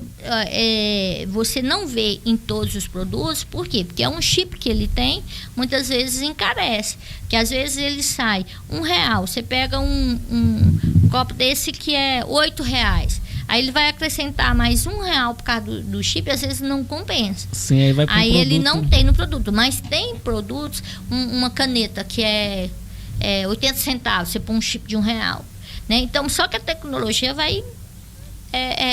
não vê em todos os produtos, por quê? Porque é um chip que ele tem, muitas vezes encarece. Que às vezes ele sai R$1. Você pega um copo desse que é R$8. Aí ele vai acrescentar mais R$1 por causa do chip, às vezes não compensa. Sim, aí vai pro aí produto. Ele não tem no produto, mas tem produtos, uma caneta que é 80 centavos, você põe um chip de R$1. Né? Então, só que a tecnologia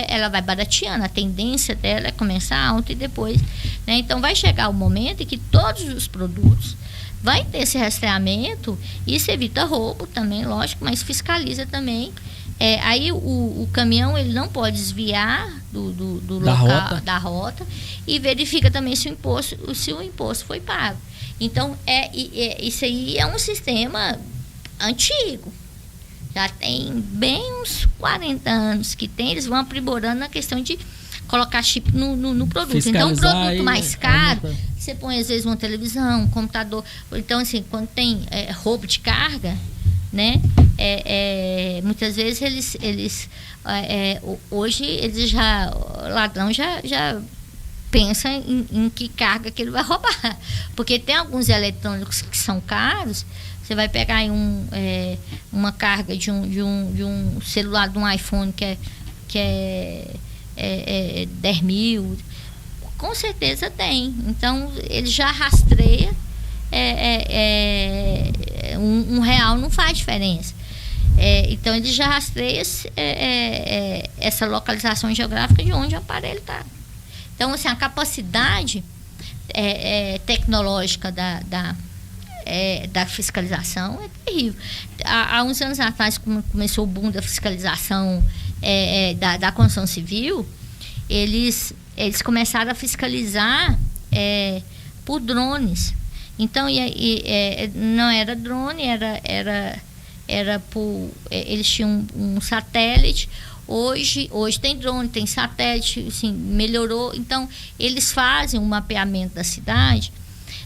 ela vai barateando, a tendência dela é começar alta e depois, né? Então vai chegar o momento em que todos os produtos vai ter esse rastreamento. Isso evita roubo também, lógico, mas fiscaliza também. Aí o caminhão ele não pode desviar do local, da rota, e verifica também se o imposto foi pago. Então isso aí é um sistema antigo. Já tem bem uns 40 anos que tem, eles vão aprimorando na questão de colocar chip no produto. Então, um produto mais caro, você põe às vezes uma televisão, um computador. Então, assim, quando tem roubo de carga, né? Muitas vezes hoje o ladrão já pensa em que carga que ele vai roubar. Porque tem alguns eletrônicos que são caros. Você vai pegar aí uma carga de um celular, de um iPhone que é 10 mil, com certeza tem. Então, ele já rastreia, R$1 não faz diferença. Então, ele já rastreia essa localização geográfica de onde o aparelho está. Então, assim, a capacidade tecnológica da fiscalização é terrível. Há uns anos atrás, quando começou o boom da fiscalização da construção civil, eles começaram a fiscalizar por drones. Então, não era drone, eles tinham um satélite. Hoje tem drone, tem satélite, assim, melhorou. Então, eles fazem um mapeamento da cidade.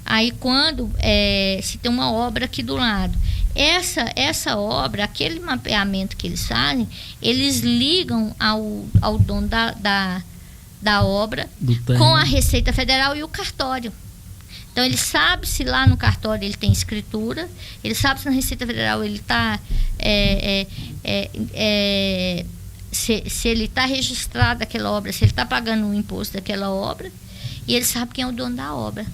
Aí, quando se tem uma obra aqui do lado, essa obra, aquele mapeamento que eles fazem, eles ligam ao dono da obra com a Receita Federal e o cartório. Então, ele sabe se lá no cartório ele tem escritura, ele sabe se na Receita Federal ele está... Se ele está registrado aquela obra, se ele está pagando o imposto daquela obra, e ele sabe quem é o dono da obra,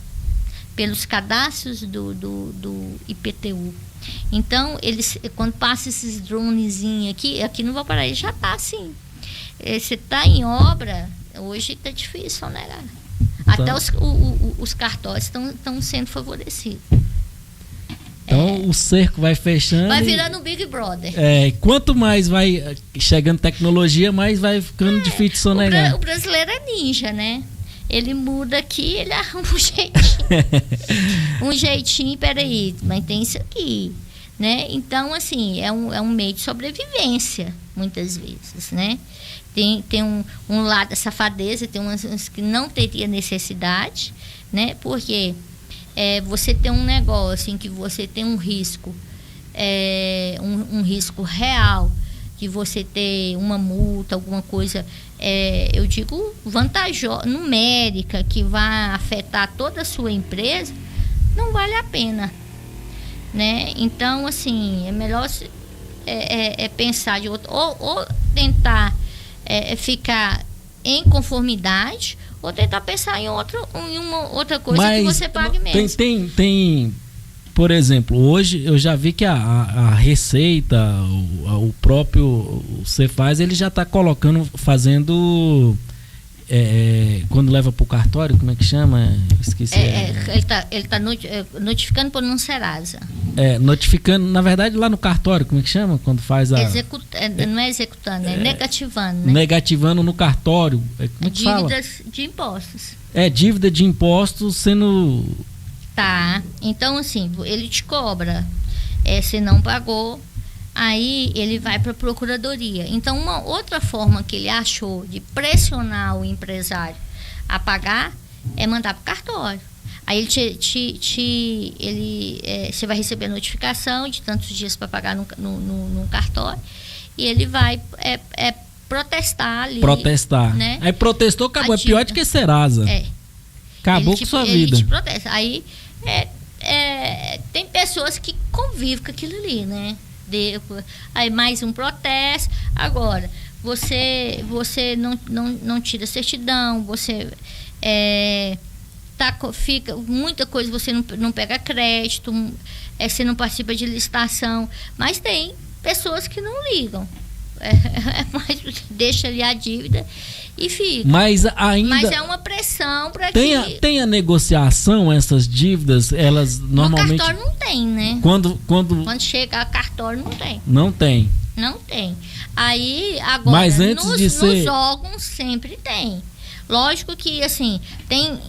pelos cadastros do IPTU. Então, quando passa esses dronezinhos aqui no Valparaíso já está assim. Você está em obra, hoje está difícil, né, cara? Então, até os cartórios estão sendo favorecidos. Então o cerco vai fechando. Vai virando um Big Brother. Quanto mais vai chegando tecnologia, mais vai ficando difícil de sonegar. O brasileiro é ninja, né? Ele muda aqui, ele arruma um jeitinho. Um jeitinho, peraí, mas tem isso aqui, né? Então, assim, é um meio de sobrevivência, muitas vezes, né? Tem um lado da safadeza, tem umas que não teria necessidade, né? Porque você tem um negócio em que você tem um risco, um risco real, de você ter uma multa, alguma coisa, eu digo, vantajosa, numérica, que vai afetar toda a sua empresa, não vale a pena, né? Então, assim, é melhor pensar de outro, ou tentar ficar em conformidade, ou tentar pensar em uma outra coisa. Mas que você pague menos. Tem, por exemplo, hoje eu já vi que a Receita, o próprio Cefaz, ele já está fazendo quando leva para o cartório, como é que chama? Esqueci. Ele tá notificando por não Serasa. Notificando, na verdade, lá no cartório, como é que chama? Quando faz a... não é executando, é negativando, né? Negativando no cartório. Como é que fala? Dívidas de impostos. Dívida de impostos sendo... Tá, então assim, ele te cobra, se não pagou, aí ele vai para a procuradoria. Então, uma outra forma que ele achou de pressionar o empresário a pagar é mandar para o cartório. Aí você vai receber a notificação de tantos dias para pagar no cartório, e ele vai protestar ali. Protestar. Né? Aí protestou, acabou. É pior do que Serasa. Acabou com sua vida. Ele te protesta. Aí tem pessoas que convivem com aquilo ali, né? Aí mais um protesto. Agora, você não tira certidão, você fica muita coisa, você não pega crédito, você não participa de licitação, mas tem pessoas que não ligam. Mas deixa ali a dívida e fica. Mas ainda. É uma pressão para que. Tem a negociação, essas dívidas, elas normalmente. No cartório não tem, né? Quando chega a cartório, não tem. Não tem. Não tem. Aí, agora, mas antes nos órgãos sempre tem. Lógico que, assim, tem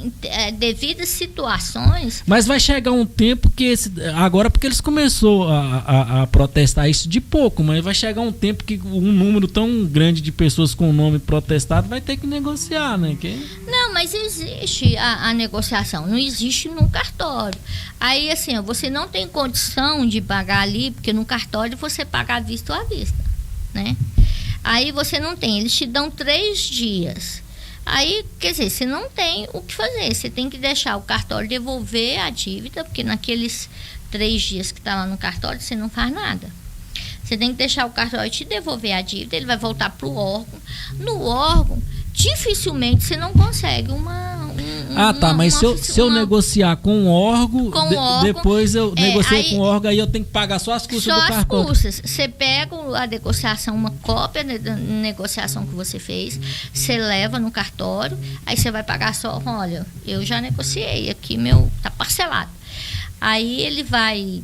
devidas situações... Mas vai chegar um tempo que... agora, porque eles começaram a protestar isso de pouco, mas vai chegar um tempo que um número tão grande de pessoas com o nome protestado vai ter que negociar, né? Não, mas existe a negociação, não existe no cartório. Aí, assim, você não tem condição de pagar ali, porque no cartório você paga à vista ou à vista, né? Aí você não tem, eles te dão 3 dias... Aí, quer dizer, você não tem o que fazer, você tem que deixar o cartório devolver a dívida, porque naqueles 3 dias que está lá no cartório, você não faz nada. Você tem que deixar o cartório te devolver a dívida, ele vai voltar para o órgão. No órgão, dificilmente você não consegue mas se eu negociar com o órgão, depois eu negocio com o órgão, aí eu tenho que pagar só as custas do cartório. Só as custas. Você pega a negociação, uma cópia da negociação que você fez, você leva no cartório, aí você vai pagar só, olha, eu já negociei, aqui tá parcelado. Aí ele vai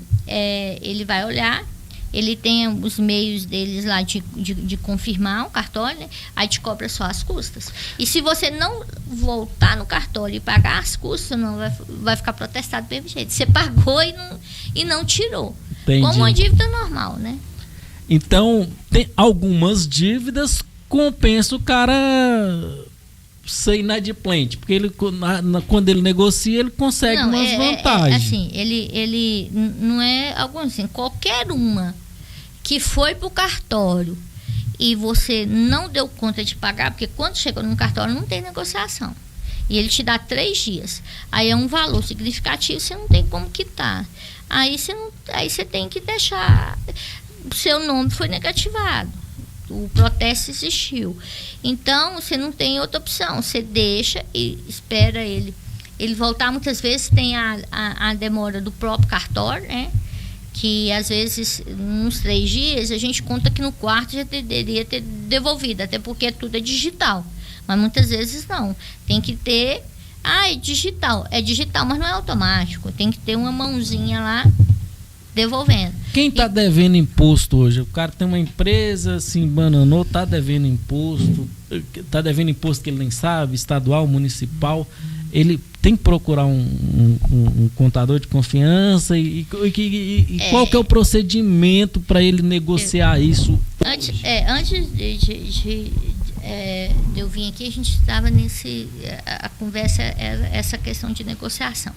olhar, ele tem os meios deles lá de confirmar o cartório, né? Aí te cobra só as custas. E se você não voltar no cartório e pagar as custas, não vai ficar protestado do mesmo jeito. Você pagou e não tirou. Entendi. Como uma dívida normal, né? Então, tem algumas dívidas, compensa o cara ser inadimplente, porque ele, quando ele negocia, ele consegue umas vantagens. Assim, ele não é algo assim, qualquer uma que foi pro cartório e você não deu conta de pagar, porque quando chegou no cartório não tem negociação. E ele te dá 3 dias. Aí é um valor significativo, você não tem como quitar. Aí você tem que deixar, o seu nome foi negativado. O protesto existiu. Então, você não tem outra opção. Você deixa e espera ele voltar. Muitas vezes tem a demora do próprio cartório, né? Que às vezes, uns 3 dias, a gente conta que no quarto já deveria ter devolvido, até porque tudo é digital. Mas muitas vezes não. Tem que ter... é digital. É digital, mas não é automático. Tem que ter uma mãozinha lá devolvendo. Quem está devendo imposto hoje? O cara tem uma empresa, se embananou, está devendo imposto que ele nem sabe, estadual, municipal. Ele tem que procurar um contador de confiança e qual que é o procedimento para ele negociar isso? Antes de eu vir aqui, a gente estava a conversa era essa questão de negociação.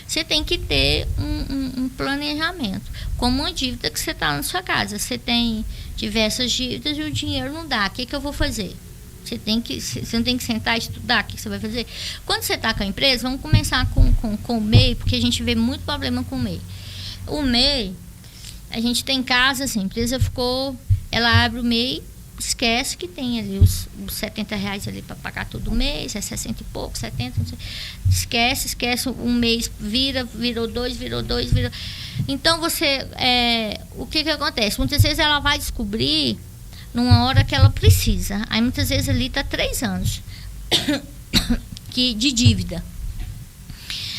Você tem que ter um planejamento, como uma dívida que você está na sua casa. Você tem diversas dívidas e o dinheiro não dá. O que eu vou fazer? Você não tem que sentar e estudar o que você vai fazer. Quando você está com a empresa, vamos começar com o MEI, porque a gente vê muito problema com o MEI. O MEI, a gente tem casos assim, a empresa ela abre o MEI, esquece que tem ali os R$70 ali para pagar todo mês, é 60 e pouco, 70, não sei. Esquece, um mês virou dois. Então o que acontece? Muitas vezes ela vai descobrir numa hora que ela precisa. Aí muitas vezes ali está 3 anos de dívida.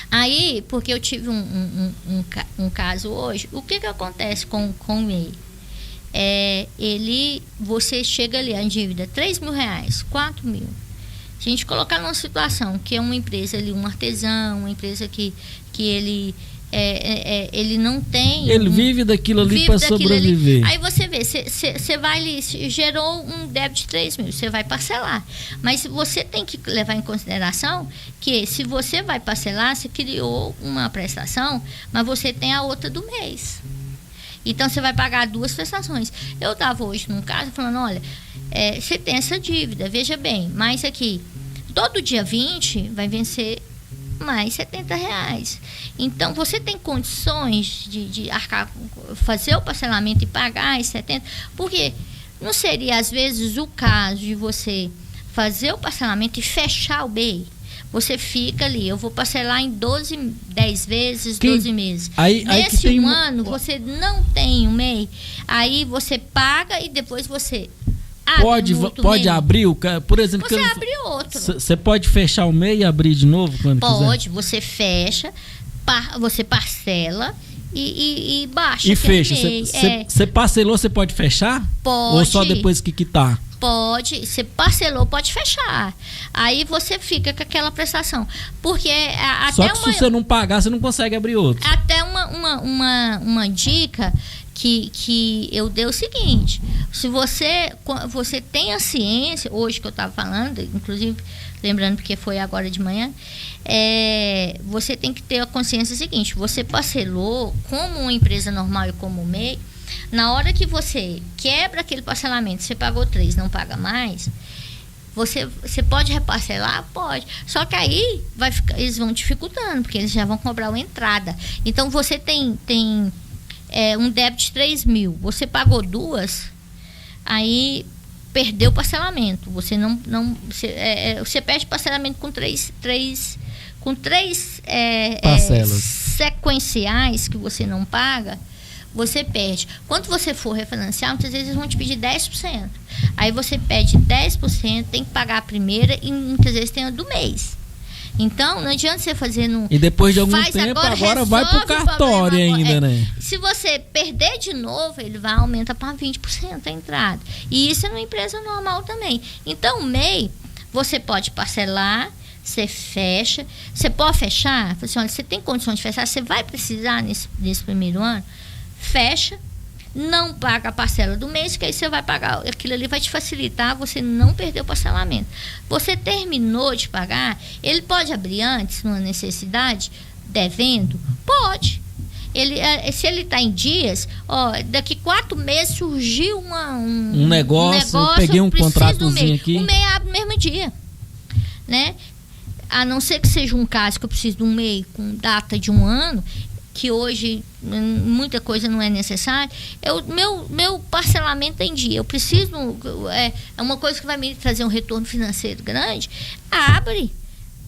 Aí, porque eu tive um caso hoje, o que acontece com o MEI? Você chega ali, a dívida, R$3.000, R$4.000. Se a gente colocar numa situação que é uma empresa ali, um artesão, uma empresa que ele não tem... Ele vive daquilo ali para sobreviver. Aí você vê, você vai ali, gerou um débito de R$3.000, você vai parcelar. Mas você tem que levar em consideração que se você vai parcelar, você criou uma prestação, mas você tem a outra do mês. Então, você vai pagar 2 prestações. Eu estava hoje num caso falando, olha, você tem essa dívida, veja bem, mas aqui, todo dia 20 vai vencer mais R$70. Então, você tem condições de arcar, fazer o parcelamento e pagar esses 70? Porque não seria, às vezes, o caso de você fazer o parcelamento e fechar o MEI? Você fica ali, eu vou parcelar em 10 vezes, 12 meses. Nesse ano, você não tem um MEI, aí você paga e depois você abre pode abrir, por exemplo... Você abre outro. Você pode fechar o MEI e abrir de novo quando quiser? Pode, você fecha, você parcela e baixa. E fecha. Você parcelou, você pode fechar? Pode. Ou só depois que quitar? Pode, você parcelou, pode fechar. Aí você fica com aquela prestação. Porque só que se você não pagar, você não consegue abrir outro. Até uma dica que eu dei o seguinte: se você tem a ciência, hoje que eu estava falando, inclusive lembrando porque foi agora de manhã, você tem que ter a consciência seguinte: você parcelou como uma empresa normal e como o MEI. Na hora que você quebra aquele parcelamento, você pagou 3, não paga mais, você pode reparcelar? Pode. Só que aí eles vão dificultando, porque eles já vão cobrar uma entrada. Então, você tem um débito de 3.000, você pagou 2, aí perdeu o parcelamento. Você você perde parcelamento com três parcelas sequenciais que você não paga. Você perde. Quando você for refinanciar, muitas vezes eles vão te pedir 10%. Aí você pede 10%, tem que pagar a primeira e muitas vezes tem a do mês. Então, não adianta você fazer no... E depois de algum tempo, agora vai pro cartório ainda, né? Se você perder de novo, ele vai aumentar para 20% a entrada. E isso é numa empresa normal também. Então, o MEI, você pode parcelar, você fecha. Você pode fechar? Assim, olha, você tem condições de fechar? Você vai precisar nesse primeiro ano? Fecha, não paga a parcela do mês, que aí você vai pagar, aquilo ali vai te facilitar, você não perder o parcelamento. Você terminou de pagar, ele pode abrir antes, numa necessidade, devendo? Pode. Se ele está em dias, daqui 4 meses surgiu um negócio, eu peguei um contratozinho aqui. O MEI abre no mesmo dia, né? A não ser que seja um caso que eu preciso de um MEI com data de 1 ano, que hoje muita coisa não é necessária, meu parcelamento em dia, eu preciso, é uma coisa que vai me trazer um retorno financeiro grande, abre,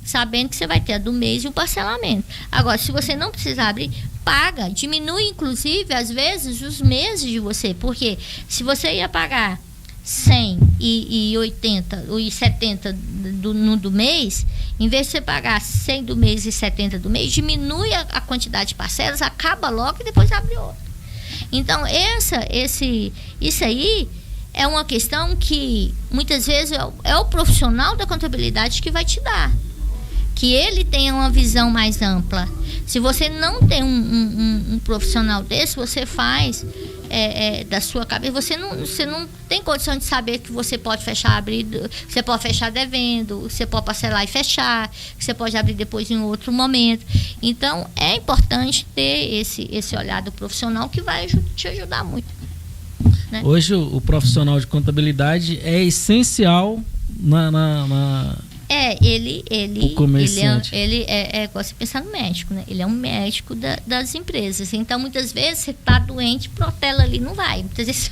sabendo que você vai ter a do mês e o parcelamento. Agora, se você não precisar abrir, paga, diminui inclusive às vezes os meses de você, porque se você ia pagar 100 e 80 e 70 do mês, em vez de você pagar 100 do mês e 70 do mês, diminui a quantidade de parcelas, acaba logo e depois abre outra. Então, isso aí é uma questão que muitas vezes é o profissional da contabilidade que vai te dar, que ele tenha uma visão mais ampla. Se você não tem um profissional desse, você faz da sua cabeça, você não tem condição de saber que você pode fechar, abrir, você pode fechar devendo, você pode parcelar e fechar, você pode abrir depois em outro momento. Então, é importante ter esse olhar do profissional que vai te ajudar muito, né? Hoje, o profissional de contabilidade é essencial o comerciante. Ele é igual você pensar no médico, né? Ele é um médico das empresas. Então, muitas vezes, você está doente, protela ali, não vai. Muitas vezes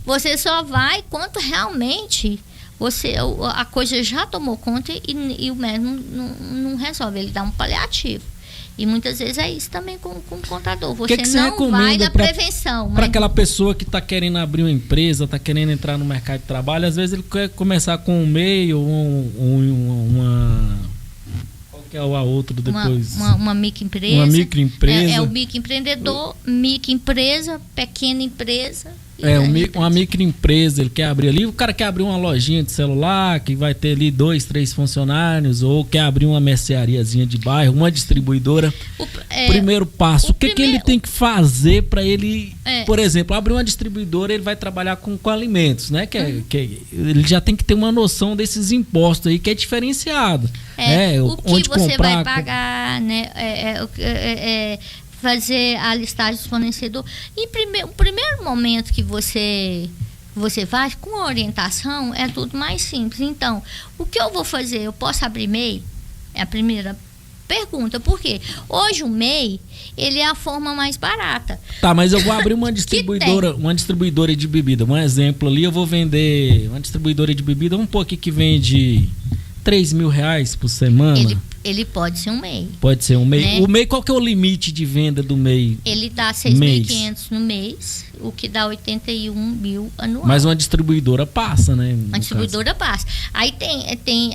você só vai quando realmente a coisa já tomou conta e o médico não resolve. Ele dá um paliativo. E muitas vezes é isso também com o contador. Você não vai da prevenção. Para aquela pessoa que está querendo abrir uma empresa, está querendo entrar no mercado de trabalho, às vezes ele quer começar com um MEI ou uma... Qual que é a outra depois? Uma microempresa. Uma microempresa. É o microempreendedor, microempresa, pequena empresa. Uma microempresa, ele quer abrir ali, o cara quer abrir uma lojinha de celular, que vai ter ali 2, 3 funcionários, ou quer abrir uma merceariazinha de bairro, uma distribuidora. Primeiro passo, o que ele tem que fazer para ele, por exemplo, abrir uma distribuidora, ele vai trabalhar com alimentos, né? Ele já tem que ter uma noção desses impostos aí, que é diferenciado. O que você vai pagar, né? Fazer a listagem do fornecedor. O primeiro momento que você faz, com a orientação, é tudo mais simples. Então, o que eu vou fazer? Eu posso abrir MEI? É a primeira pergunta. Por quê? Hoje o MEI, ele é a forma mais barata. Tá, mas eu vou abrir uma distribuidora de bebida. Um exemplo ali, eu vou vender uma distribuidora de bebida, vamos pôr aqui que vende R$3.000 por semana. Ele pode ser um MEI. Pode ser um MEI. Né? O MEI, qual que é o limite de venda do MEI? Ele dá 6.500 no mês, o que dá 81 mil anual. Mas uma distribuidora passa, né? Uma distribuidora passa. Aí tem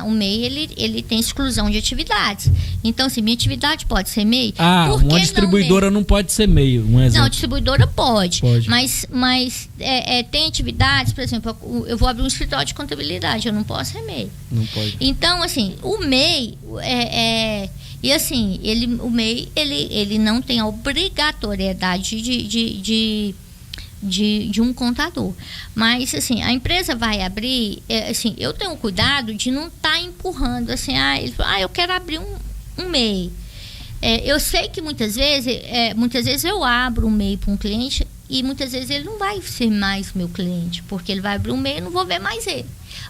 o MEI, ele tem exclusão de atividades. Então, assim, minha atividade pode ser MEI. Uma distribuidora não pode ser MEI, um exemplo. Não, distribuidora pode. Mas tem atividades, por exemplo, eu vou abrir um escritório de contabilidade, eu não posso ser MEI. Não pode. Então, assim, o MEI e assim, o MEI, ele não tem a obrigatoriedade de um contador. Mas, assim, a empresa vai abrir, assim, eu tenho cuidado de não estar empurrando, assim, eu quero abrir um MEI. Eu sei que muitas vezes eu abro um MEI para um cliente e muitas vezes ele não vai ser mais meu cliente, porque ele vai abrir um MEI e eu não vou ver mais ele.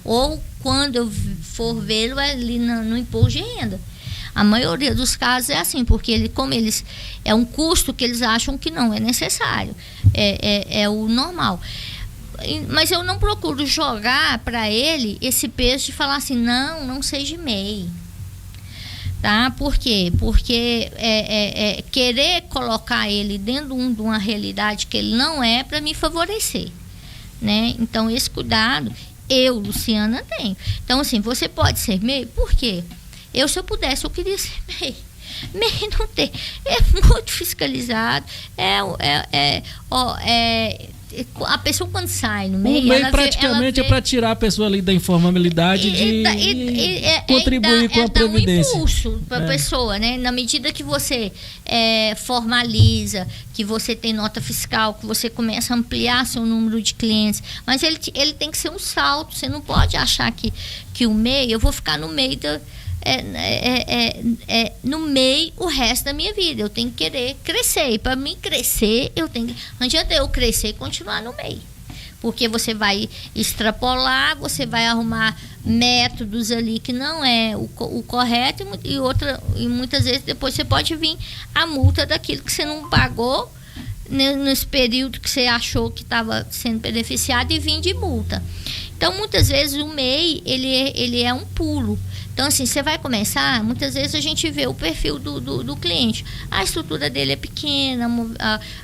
Ou quando eu for vê-lo ali no imposto de renda. A maioria dos casos é assim, porque é um custo que eles acham que não é necessário. É o normal. Mas eu não procuro jogar para ele esse peso de falar assim, não seja MEI. Tá? Por quê? Porque querer colocar ele dentro de uma realidade que ele não é para me favorecer. Né? Então, esse cuidado... Eu, Luciana, tenho. Então, assim, você pode ser MEI, por quê? Se eu pudesse, eu queria ser MEI. MEI não tem. É muito fiscalizado. a pessoa quando sai no MEI... O MEI praticamente é para tirar a pessoa ali da informalidade e contribuir com a Previdência. Dá um impulso para a pessoa, né? Na medida que você formaliza, que você tem nota fiscal, que você começa a ampliar seu número de clientes. Mas ele tem que ser um salto. Você não pode achar que o MEI... Eu vou ficar no meio no MEI o resto da minha vida. Eu tenho que querer crescer. E para mim crescer, não adianta eu crescer e continuar no MEI. Porque você vai extrapolar, você vai arrumar métodos ali que não é o correto e muitas vezes depois você pode vir a multa daquilo que você não pagou nesse período que você achou que estava sendo beneficiado e vir de multa. Então, muitas vezes o MEI, ele é um pulo. Então, assim, você vai começar, muitas vezes a gente vê o perfil do cliente. A estrutura dele é pequena,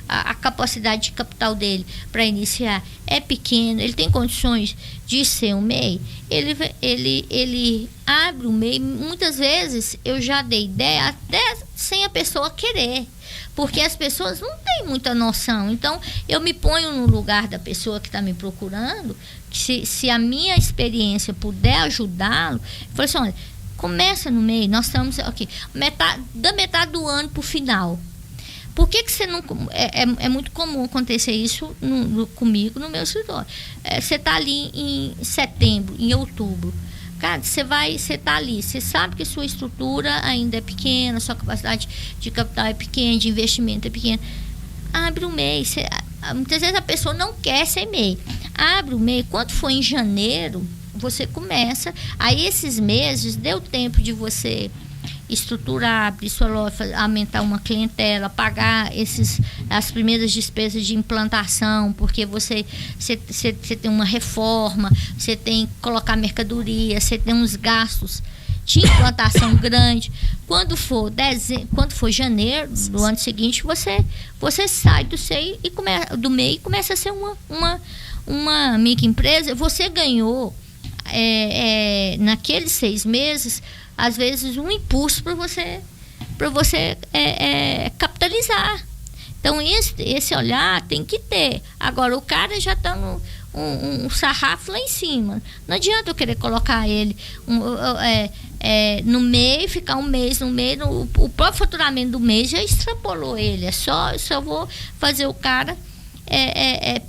a capacidade de capital dele para iniciar é pequena, ele tem condições de ser um MEI, ele abre o MEI. Muitas vezes eu já dei ideia até sem a pessoa querer, porque as pessoas não têm muita noção. Então, eu me ponho no lugar da pessoa que está me procurando. Se a minha experiência puder ajudá-lo, eu falo assim, olha, começa no MEI, nós estamos aqui, da metade do ano para o final. Por que você não... É muito comum acontecer isso comigo no meu escritório. Você está ali em setembro, em outubro. Cara, você está ali, você sabe que sua estrutura ainda é pequena, sua capacidade de capital é pequena, de investimento é pequena. Abre o MEI. Muitas vezes a pessoa não quer ser MEI. Abre o MEI. Quando for em janeiro, você começa. Aí esses meses deu tempo de você estruturar, abrir sua loja, aumentar uma clientela, pagar as primeiras despesas de implantação, porque você tem uma reforma, você tem que colocar mercadoria, você tem uns gastos de implantação grande. Quando for janeiro do ano seguinte, você sai do MEI e começa a ser uma microempresa. Você ganhou naqueles 6 meses, às vezes, um impulso para você capitalizar. Então, esse olhar tem que ter. Agora, o cara já está um sarrafo lá em cima. Não adianta eu querer colocar ele no MEI, ficar um mês no MEI. O próprio faturamento do mês já extrapolou ele. Só vou fazer o cara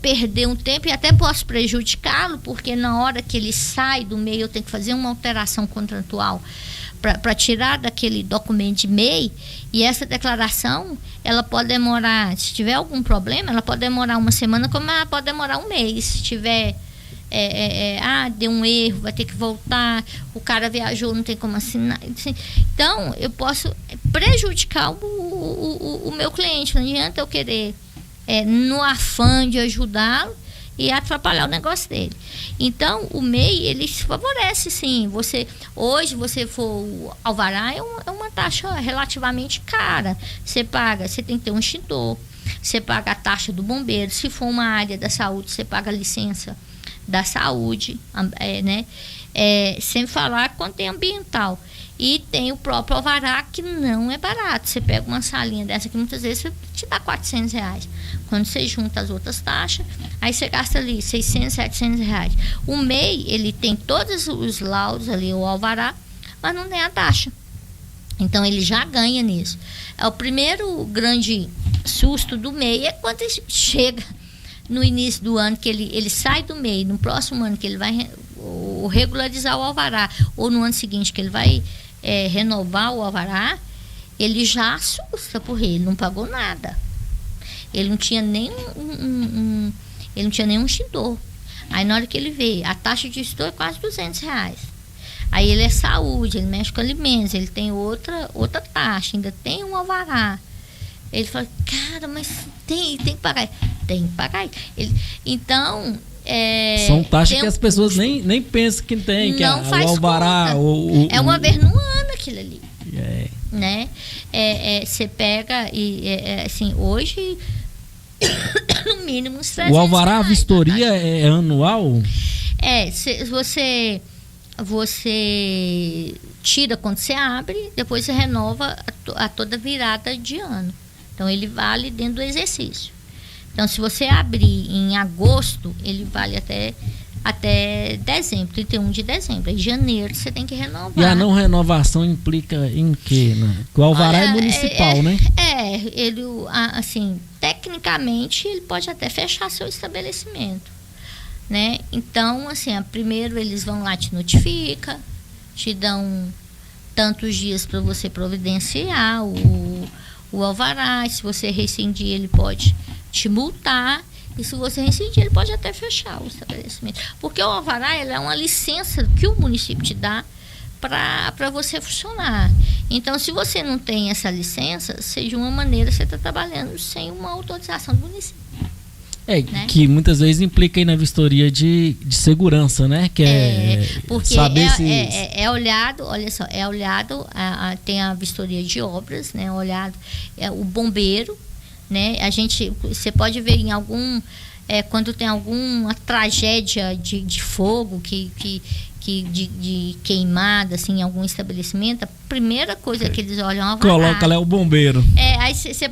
perder um tempo, e até posso prejudicá-lo, porque na hora que ele sai do MEI, eu tenho que fazer uma alteração contratual para tirar daquele documento de MEI, e essa declaração, ela pode demorar, se tiver algum problema, ela pode demorar uma semana, como ela pode demorar um mês. Se tiver deu um erro, vai ter que voltar, o cara viajou, não tem como assinar. Então, eu posso prejudicar o meu cliente. Não adianta eu querer no afã de ajudá-lo e atrapalhar o negócio dele. Então, o MEI, ele se favorece, sim. Hoje, você for o alvará, é uma taxa relativamente cara. Você tem que ter um extintor, você paga a taxa do bombeiro. Se for uma área da saúde, você paga a licença da saúde, né? Sem falar quanto tem ambiental. E tem o próprio alvará, que não é barato. Você pega uma salinha dessa que muitas vezes te dá R$400. Quando você junta as outras taxas, aí você gasta ali R$600, R$700. O MEI, ele tem todos os laudos ali, o alvará, mas não tem a taxa. Então, ele já ganha nisso. O primeiro grande susto do MEI é quando ele chega no início do ano, que ele sai do MEI, no próximo ano que ele vai regularizar o alvará, ou no ano seguinte que ele vai renovar o alvará, ele já assusta, porque ele não pagou nada. Ele não tinha nem ele não tinha nenhum extintor. Aí na hora que ele vê, a taxa de extintor é quase R$200. Aí ele é saúde, ele mexe com alimentos, ele tem outra taxa, ainda tem um alvará. Ele fala, cara, mas tem que pagar. Tem que pagar. Então, são taxas que as pessoas nem pensam que tem, que não o faz alvará. É uma vez no ano aquilo ali. Né? Você pega e assim, hoje no mínimo uns R$300. O alvará, a vistoria é anual? Você tira quando você abre, depois você renova a toda virada de ano. Então ele vale dentro do exercício. Então, se você abrir em agosto, ele vale até dezembro, 31 de dezembro. Em janeiro você tem que renovar. E a não renovação implica em quê, né? O alvará é municipal, né? Ele, assim, tecnicamente, ele pode até fechar seu estabelecimento, né? Então, assim, primeiro eles vão lá, te notifica, te dão tantos dias para você providenciar o alvará. Se você rescindir, ele pode te multar. E se você rescindir, ele pode até fechar o estabelecimento. Porque o alvará é uma licença que o município te dá para você funcionar. Então, se você não tem essa licença, de uma maneira você está trabalhando sem uma autorização do município. Né? Que muitas vezes implica aí na vistoria de segurança, né? Que porque saber se... é olhado, olha só, tem a vistoria de obras, né? Olhado o bombeiro, né? Você pode ver em quando tem alguma tragédia de fogo de queimada, assim, em algum estabelecimento, a primeira coisa que eles olham é o alvará. Coloca lá o bombeiro. Aí você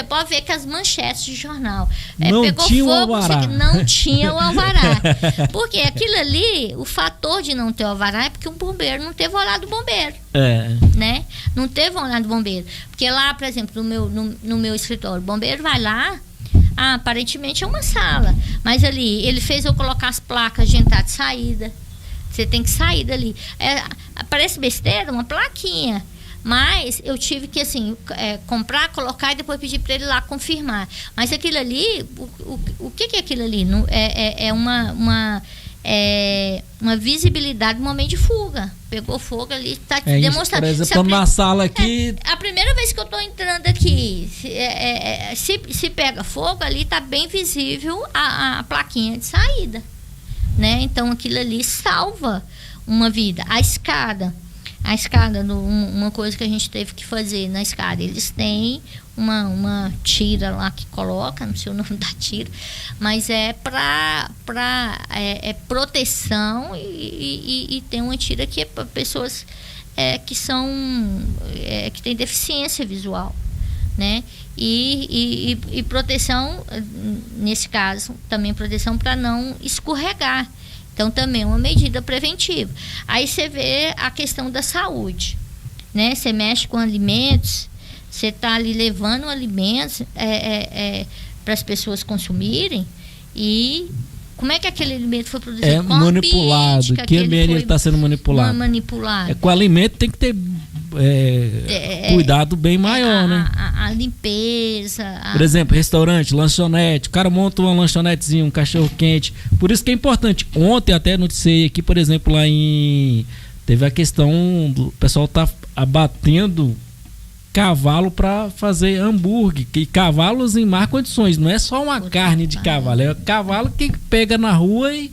pode ver que as manchetes de jornal não pegou tinha fogo, o alvará. não tinha o alvará. Porque aquilo ali, o fator de não ter o alvará é porque o bombeiro não teve o olhar do bombeiro. Né? Não teve o olhar do bombeiro. Porque lá, por exemplo, no meu escritório, o bombeiro vai lá, aparentemente é uma sala, mas ali ele fez eu colocar as placas de entrada e saída. Você tem que sair dali. Parece besteira, uma plaquinha. Mas eu tive que, assim, comprar, colocar e depois pedir para ele lá confirmar. Mas aquilo ali, o que é aquilo ali? É uma visibilidade do momento de fuga. Pegou fogo ali, está demonstrando. Por exemplo, estamos na sala aqui. A primeira vez que eu estou entrando aqui, se pega fogo, ali está bem visível a plaquinha de saída. Né? Então aquilo ali salva uma vida. A escada, uma coisa que a gente teve que fazer na escada, eles têm uma tira lá que coloca, não sei o nome da tira, mas é para proteção e tem uma tira que é para pessoas que têm deficiência visual, né? E proteção, nesse caso, também proteção para não escorregar. Então, também é uma medida preventiva. Aí você vê a questão da saúde, né? Você mexe com alimentos, você está ali levando alimentos para as pessoas consumirem e... Como é que aquele alimento foi produzido? Manipulado. Que ambiente ele está sendo manipulado? Com o alimento tem que ter cuidado bem maior, né? A limpeza. Por exemplo, restaurante, lanchonete. O cara monta uma lanchonetezinha, um cachorro quente. Por isso que é importante. Ontem até noticiei aqui, por exemplo, teve a questão do pessoal tá abatendo cavalo para fazer hambúrguer, e cavalos em más condições, não é só uma carne de cavalo, é cavalo que pega na rua e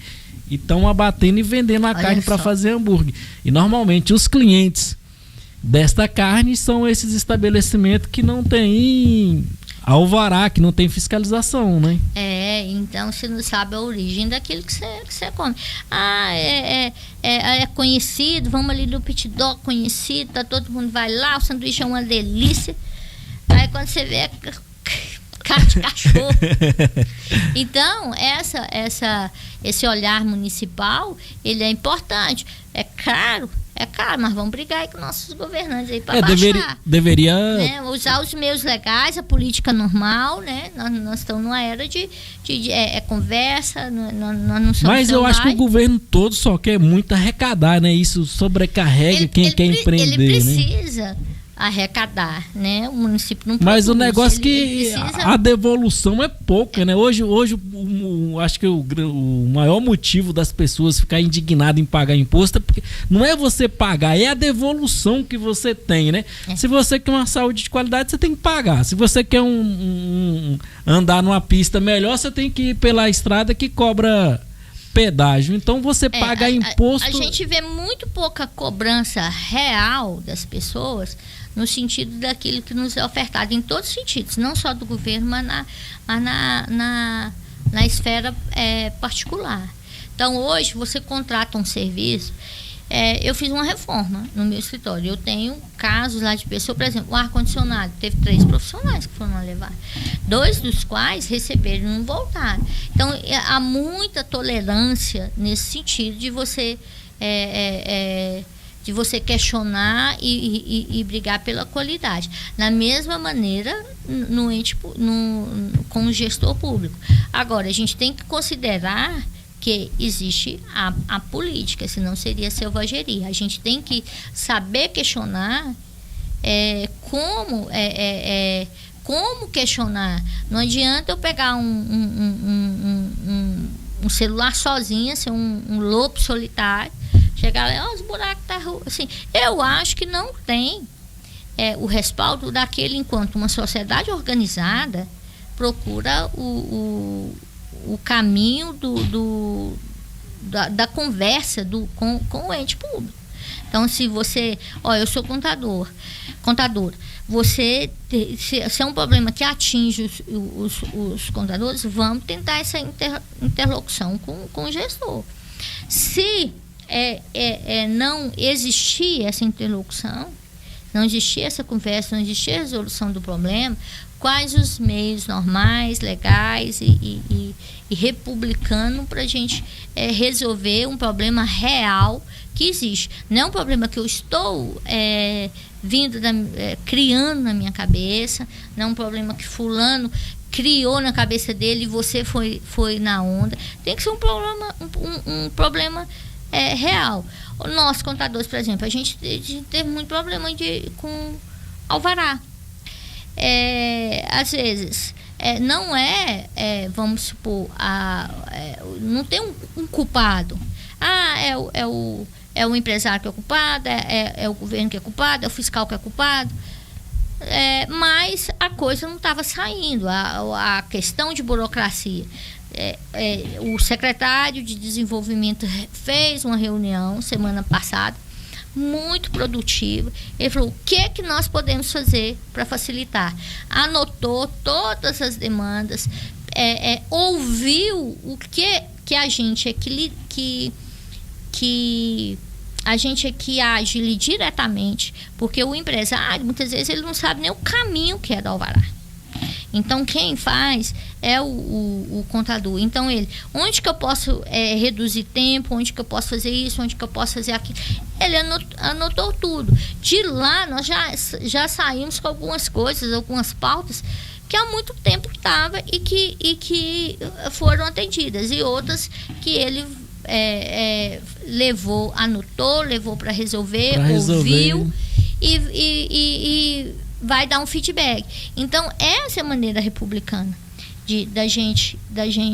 estão abatendo e vendendo a carne para fazer hambúrguer. E normalmente os clientes desta carne são esses estabelecimentos que não têm alvará, que não tem fiscalização, né? Então você não sabe a origem daquilo que você come. É conhecido, vamos ali no pit dog conhecido, todo mundo vai lá, o sanduíche é uma delícia. Aí quando você vê carne de cachorro. Então, esse olhar municipal, ele é importante. É caro, mas vamos brigar aí com nossos governantes aí para baixar. Deveria... Né? Usar os meios legais, a política normal, né? Nós estamos numa era de conversa, nós não somos... Mas eu acho que o governo todo só quer muito arrecadar, né? Isso sobrecarrega quem quer empreender, ele precisa... arrecadar, né? O município não produz. Mas o negócio a devolução é pouca, né? Hoje acho que o maior motivo das pessoas ficarem indignadas em pagar imposto é porque não é você pagar, é a devolução que você tem, né? Se você quer uma saúde de qualidade, você tem que pagar. Se você quer andar numa pista melhor, você tem que ir pela estrada que cobra pedágio. Então você paga imposto... A gente vê muito pouca cobrança real das pessoas no sentido daquilo que nos é ofertado em todos os sentidos, não só do governo, mas na esfera particular. Então hoje você contrata um serviço, eu fiz uma reforma no meu escritório. Eu tenho casos lá de pessoa, por exemplo, o ar-condicionado. Teve 3 profissionais que foram levar. 2 dos quais receberam e não voltaram. Então, há muita tolerância nesse sentido de você questionar e brigar pela qualidade. Da mesma maneira, com o gestor público. Agora, a gente tem que considerar que existe a política, senão seria selvageria. A gente tem que saber questionar como questionar. Não adianta eu pegar um celular sozinha, ser um lobo solitário, chegar lá, os buracos tá assim. Eu acho que não tem o respaldo daquele, enquanto uma sociedade organizada procura o caminho da conversa com o ente público. Então, se você... eu sou contadora. Se é um problema que atinge os contadores, vamos tentar essa interlocução com o gestor. Se não existir essa interlocução, não existir essa conversa, não existir a resolução do problema, quais os meios normais, legais e republicanos para a gente resolver um problema real que existe. Não é um problema que eu estou criando na minha cabeça, não é um problema que fulano criou na cabeça dele e você foi na onda. Tem que ser um problema real. Nós, contadores, por exemplo, a gente teve muito problema com alvará. Às vezes, não vamos supor, não tem um culpado. É o empresário que é culpado, é o governo que é culpado, é o fiscal que é culpado. Mas a coisa não estava saindo, a questão de burocracia. O secretário de Desenvolvimento fez uma reunião semana passada, muito produtiva. Ele falou: o que nós podemos fazer para facilitar? Anotou todas as demandas, ouviu o que a gente a gente é que age diretamente, porque o empresário, muitas vezes, ele não sabe nem o caminho que é do alvará. Então, quem faz é o contador. Então, onde que eu posso reduzir tempo, onde que eu posso fazer isso, onde que eu posso fazer aquilo. Ele anotou tudo. De lá, nós já saímos com algumas coisas, algumas pautas que há muito tempo estava e que foram atendidas. E outras que ele anotou, levou para resolver, ouviu e vai dar um feedback. Então, essa é a maneira republicana da gente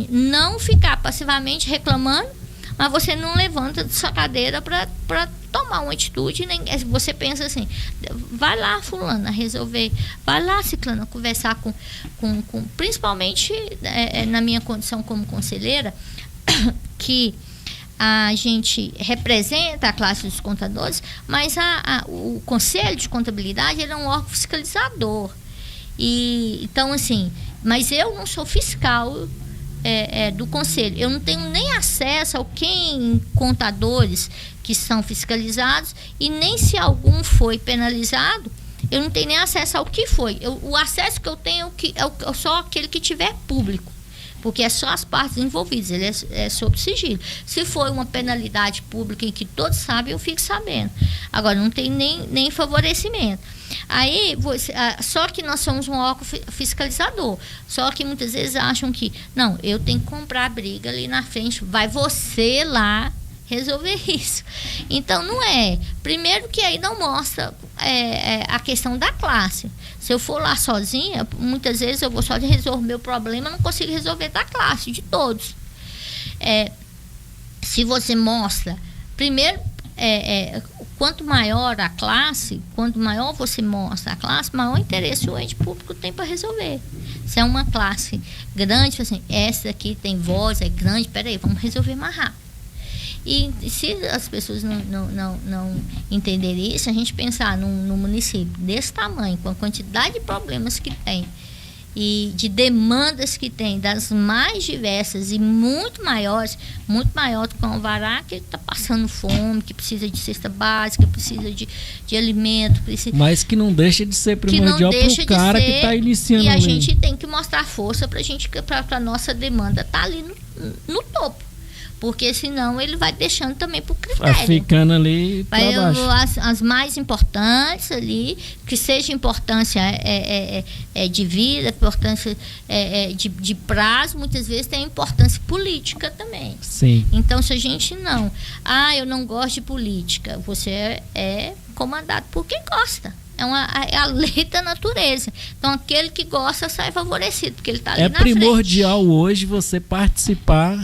não ficar passivamente reclamando, mas você não levanta da sua cadeira para tomar uma atitude. Você pensa assim: vai lá, fulana, resolver, vai lá, ciclana, conversar com principalmente na minha condição como conselheira, que a gente representa a classe dos contadores, mas o Conselho de Contabilidade é um órgão fiscalizador. Então, assim, mas eu não sou fiscal do Conselho. Eu não tenho nem acesso ao contadores que são fiscalizados, e nem se algum foi penalizado, eu não tenho nem acesso ao que foi. O acesso que eu tenho é só aquele que tiver público, porque é só as partes envolvidas, ele é sob sigilo. Se for uma penalidade pública em que todos sabem, eu fico sabendo. Agora, não tem nem favorecimento. Aí, só que nós somos um órgão fiscalizador. Só que muitas vezes acham que, não, eu tenho que comprar a briga ali na frente, vai você lá resolver isso. Então, não é. Primeiro que aí não mostra a questão da classe. Se eu for lá sozinha, muitas vezes eu vou só resolver meu problema, não consigo resolver da classe, de todos. Se você mostra, primeiro, quanto maior a classe, quanto maior você mostra a classe, maior interesse o ente público tem para resolver. Se é uma classe grande, assim, essa aqui tem voz, é grande, peraí, vamos resolver mais rápido. E se as pessoas não entenderem isso, a gente pensar num município desse tamanho, com a quantidade de problemas que tem, e de demandas que tem, das mais diversas e muito maior do que o Alvará, que está passando fome, que precisa de cesta básica, precisa de alimento. Mas que não deixa de ser primordial para o cara que está iniciando. E a gente tem que mostrar força para a nossa demanda estar ali no topo. Porque senão ele vai deixando também por critério. Vai ficando ali para baixo. As mais importantes ali, que seja importância de vida, importância de prazo, muitas vezes tem importância política também. Sim. Então, se a gente não... eu não gosto de política. Você é comandado por quem gosta. É a lei da natureza. Então, aquele que gosta sai favorecido, porque ele está ali na frente. É primordial hoje você participar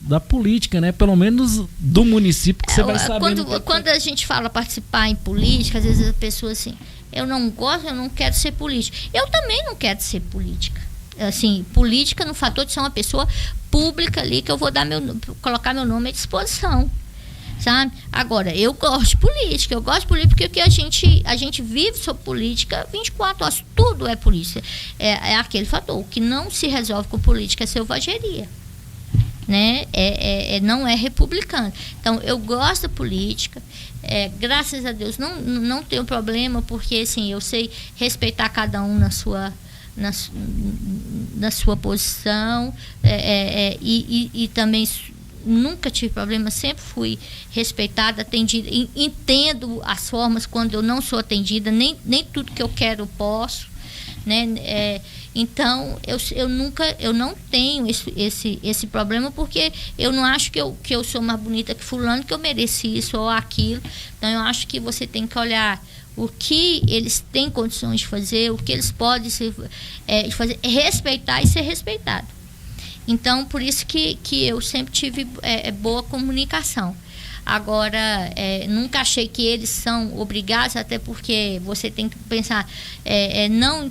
da política, né? Pelo menos do município, que você vai saber. Quando a gente fala participar em política, às vezes a pessoa assim, eu não gosto, eu não quero ser política. Eu também não quero ser política. Assim, política no fator de ser uma pessoa pública ali, que eu vou colocar meu nome à disposição. Sabe? Agora, eu gosto de política porque a gente vive sobre política 24 horas, tudo é política. É aquele fator, o que não se resolve com política é selvageria, né? Não é republicano. Então, eu gosto da política, graças a Deus não tenho problema, porque assim, eu sei respeitar cada um na sua posição, e também nunca tive problema, sempre fui respeitada, atendida, entendo as formas quando eu não sou atendida, nem tudo que eu quero eu posso, né? Então eu não tenho esse problema, porque eu não acho que eu sou mais bonita que fulano, que eu mereci isso ou aquilo. Então eu acho que você tem que olhar o que eles têm condições de fazer, o que eles podem fazer, respeitar e ser respeitado. Então, por isso que eu sempre tive boa comunicação. Agora, nunca achei que eles são obrigados, até porque você tem que pensar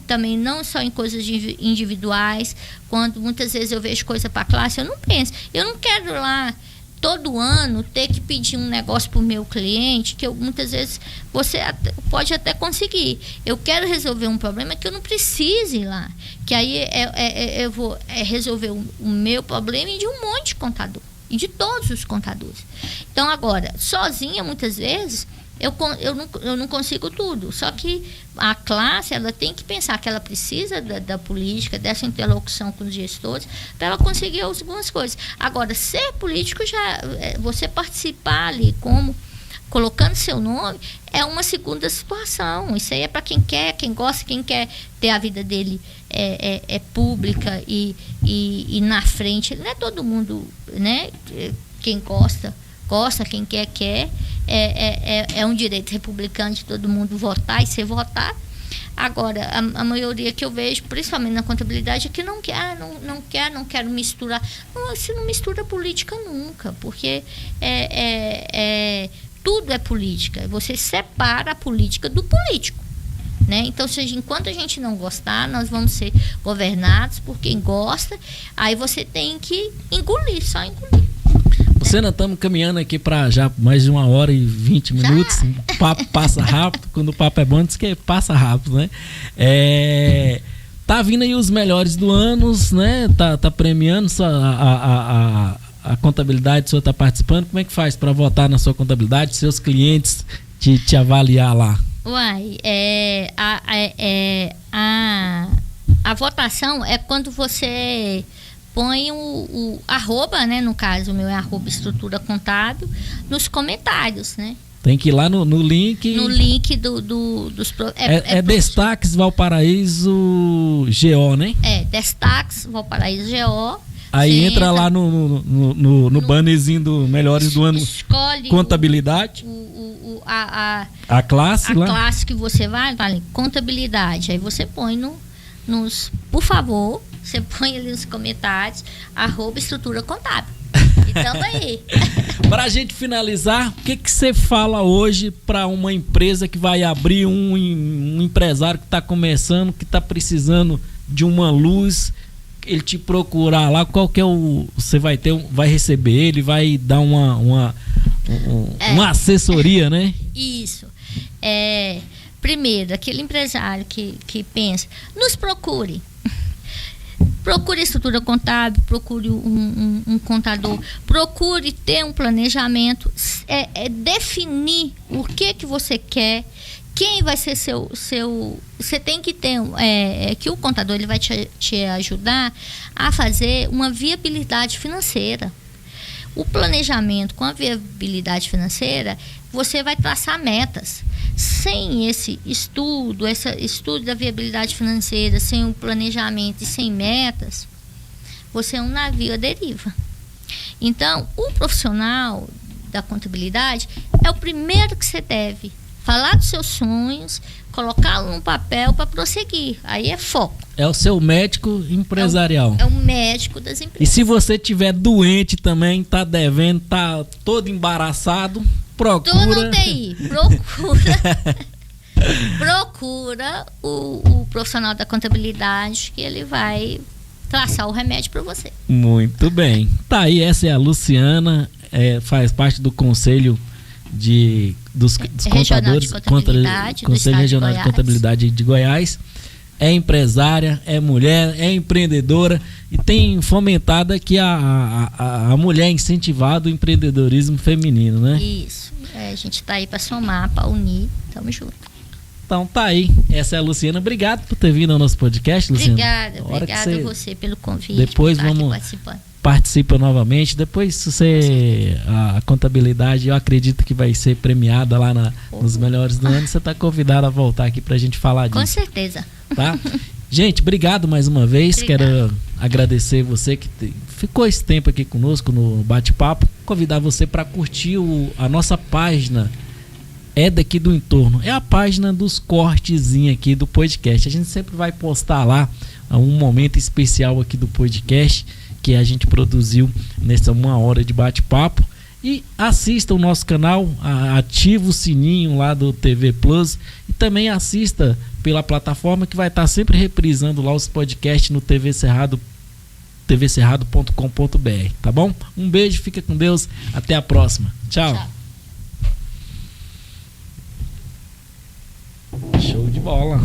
também não só em coisas individuais. Quando muitas vezes eu vejo coisa para a classe, eu não penso. Eu não quero lá todo ano ter que pedir um negócio para o meu cliente, que muitas vezes você pode até conseguir. Eu quero resolver um problema que eu não precise ir lá. Que aí eu vou resolver o meu problema e de um monte de contador. E de todos os contadores. Então, agora, sozinha, muitas vezes, eu não consigo tudo. Só que a classe, ela tem que pensar que ela precisa da política, dessa interlocução com os gestores, para ela conseguir algumas coisas. Agora, ser político, você participar ali colocando seu nome, é uma segunda situação. Isso aí é para quem quer, quem gosta, quem quer ter a vida dele pública e na frente. Não é todo mundo, né? Quem gosta, quem quer. É um direito republicano de todo mundo votar e ser votado. Agora, a maioria que eu vejo, principalmente na contabilidade, é que não quero misturar. Não, se não mistura política nunca, porque tudo é política. Você separa a política do político, né? Então, enquanto a gente não gostar, nós vamos ser governados por quem gosta. Aí você tem que só engolir. Lucena, estamos caminhando aqui para já mais de 1h20 minutos. O papo passa rápido. Quando o papo é bom, diz que passa rápido, né? Tá vindo aí os melhores do ano, né? Tá premiando a contabilidade, o senhor está participando. Como é que faz para votar na sua contabilidade, seus clientes te avaliar lá? Uai, a votação é quando você põe o arroba, né? No caso, o meu é @estrutura contábil, nos comentários, né? Tem que ir lá no link. No link dos... Destaques Valparaíso GO, né? Destaques Valparaíso GO. Aí entra lá no bannerzinho do Melhores do Ano. Escolhe contabilidade. A classe a lá. A classe que você vai ali, contabilidade. Aí você põe por favor, você põe ali nos comentários, @estrutura contábil. Então aí. Pra gente finalizar, o que você fala hoje para uma empresa que vai abrir, um empresário que está começando, que está precisando de uma luz, ele te procurar lá, qual que é você vai receber ele, vai dar uma assessoria, né? Isso. primeiro, aquele empresário que pensa, nos procure. Procure estrutura contábil, procure um contador, procure ter um planejamento, definir o que você quer, quem vai ser seu você tem que ter, que o contador ele vai te ajudar a fazer uma viabilidade financeira. O planejamento com a viabilidade financeira, você vai traçar metas. Sem esse estudo da viabilidade financeira, sem um planejamento e sem metas, você é um navio à deriva. Então, o profissional da contabilidade é o primeiro que você deve falar dos seus sonhos, colocá-lo no papel para prosseguir. Aí é foco. É o seu médico empresarial. É o médico das empresas. E se você tiver doente também, tá devendo, tá todo embaraçado, procura. Tô no TI, procura o profissional da contabilidade, que ele vai traçar o remédio para você. Muito bem. Tá aí, essa é a Luciana, faz parte do Conselho dos Contadores, Conselho Regional de Contabilidade de Goiás. É empresária, é mulher, é empreendedora e tem fomentado aqui a mulher, incentivado o empreendedorismo feminino, né? Isso. A gente tá aí para somar, para unir. Tamo junto. Então tá aí. Essa é a Luciana. Obrigado por ter vindo ao nosso podcast, Luciana. Obrigada a você pelo convite. Depois vamos participa novamente. Depois a contabilidade, eu acredito que vai ser premiada lá nos melhores do ano. Você está convidado a voltar aqui para a gente falar disso. Com certeza. Tá? Gente, obrigado mais uma vez. Quero agradecer você que ficou esse tempo aqui conosco no bate-papo. Convidar você para curtir a nossa página. É daqui do entorno. É a página dos cortezinhos aqui do podcast. A gente sempre vai postar lá um momento especial aqui do podcast que a gente produziu nessa 1 hora de bate-papo. E assista o nosso canal, ativa o sininho lá do TV Plus e também assista pela plataforma que vai estar sempre reprisando lá os podcasts no tvcerrado.com.br, tá bom? Um beijo, fica com Deus, até a próxima. Tchau. Show de bola.